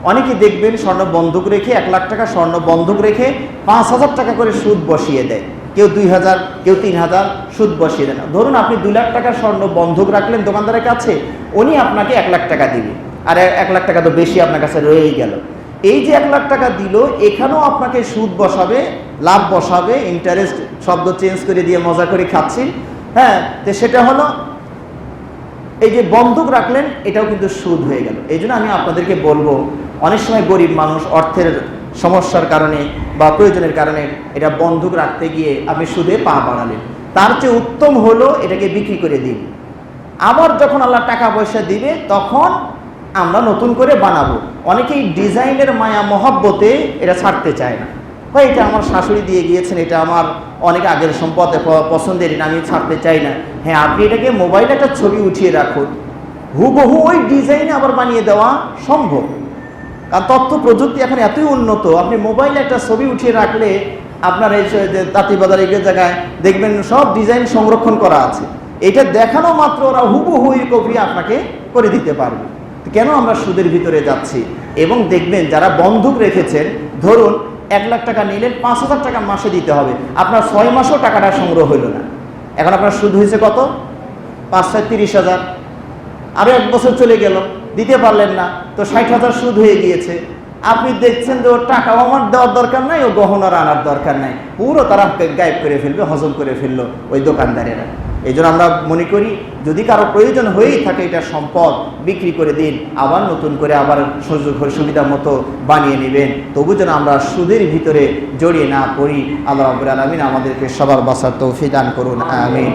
Speaker 1: অনেকে দেখবেন স্বর্ণ বন্ধক রেখে 1 লাখ টাকা স্বর্ণ বন্ধক রেখে 5,000 টাকা করে সুদ বসিয়ে দেয়, কেউ 2,000, কেউ 3,000 সুদ বসিয়ে দেন। ধরুন আপনি 2 লাখ টাকা স্বর্ণ বন্ধক রাখলেন দোকানদারের কাছে, উনি আপনাকে 1 লাখ টাকা দিবে, আর 1 লাখ টাকা তো বেশি আপনার কাছে রয়েই গেল। এই যে 1 লাখ টাকা দিল, এখানেও আপনাকে সুদ বসাবে, লাভ বসাবে, ইন্টারেস্ট শব্দ চেঞ্জ করে দিয়ে মজা করে খাচ্ছি, হ্যাঁ। তো সেটা হলো এই যে বন্ধক রাখলেন, এটাও কিন্তু সুদ হয়ে গেল। এই জন্য আমি আপনাদেরকে বলবো, অনেক সময় গরিব মানুষ অর্থের সমস্যার কারণে বা প্রয়োজনের কারণে এটা বন্ধক রাখতে গিয়ে আপনি সুদে পা বাড়ালেন, তার চেয়ে উত্তম হলো এটাকে বিক্রি করে দিন। আবার যখন আল্লাহ টাকা পয়সা দিবে তখন আমরা নতুন করে বানাবো। অনেকেই ডিজাইনের মায়া মহব্বতে এটা ছাড়তে চায় না, হয় এটা আমার শাশুড়ি দিয়ে গিয়েছেন, এটা আমার অনেক আগের সম্পদ, পছন্দের, এটা আমি ছাড়তে চাই না। হ্যাঁ, আপনি এটাকে মোবাইলে একটা ছবি উঠিয়ে রাখুন, হুবহু ওই ডিজাইনে আবার বানিয়ে দেওয়া সম্ভব। কারণ তথ্য প্রযুক্তি এখন এতই উন্নত, আপনি মোবাইলে একটা ছবি উঠিয়ে রাখলে আপনার এই যে তাঁতিবাজার এই জায়গায় দেখবেন সব ডিজাইন সংরক্ষণ করা আছে, এটা দেখানো মাত্র ওরা হুবহু এই কপি আপনাকে করে দিতে পারবে। কেন আমরা সুদের ভিতরে যাচ্ছি? এবং দেখবেন যারা বন্ধক রেখেছেন, ধরুন 1 লাখ টাকা নিলেন, 5,000 টাকা মাসে দিতে হবে, আপনার 6 মাসও টাকাটা সংগ্রহ হইল না, এখন আপনার সুদ হয়েছে কত? 5 30,000। আরও 1 বছর চলে গেল, দিতে পারলেন না, তো 60,000 সুদ হয়ে গিয়েছে। আপনি দেখছেন যে ওর টাকাও আমার দেওয়ার দরকার নাই, ও গহনার আনার দরকার নাই, পুরো তারা গায়েব করে ফেলবে, হজম করে ফেললো ওই দোকানদারেরা। এই জন্য আমরা মনে করি যদি কারো প্রয়োজন হয়েই থাকে এটা সম্পদ, বিক্রি করে দিন, আবার নতুন করে আবার সুযোগ সুবিধা মতো বানিয়ে নেবেন। তবু যেন আমরা সুদের ভিতরে জড়িয়ে না পড়ি। আল্লাহ রাব্বুল আলামিন আমাদেরকে সবার বাঁচার তৌফিক দান করুন, আমিন।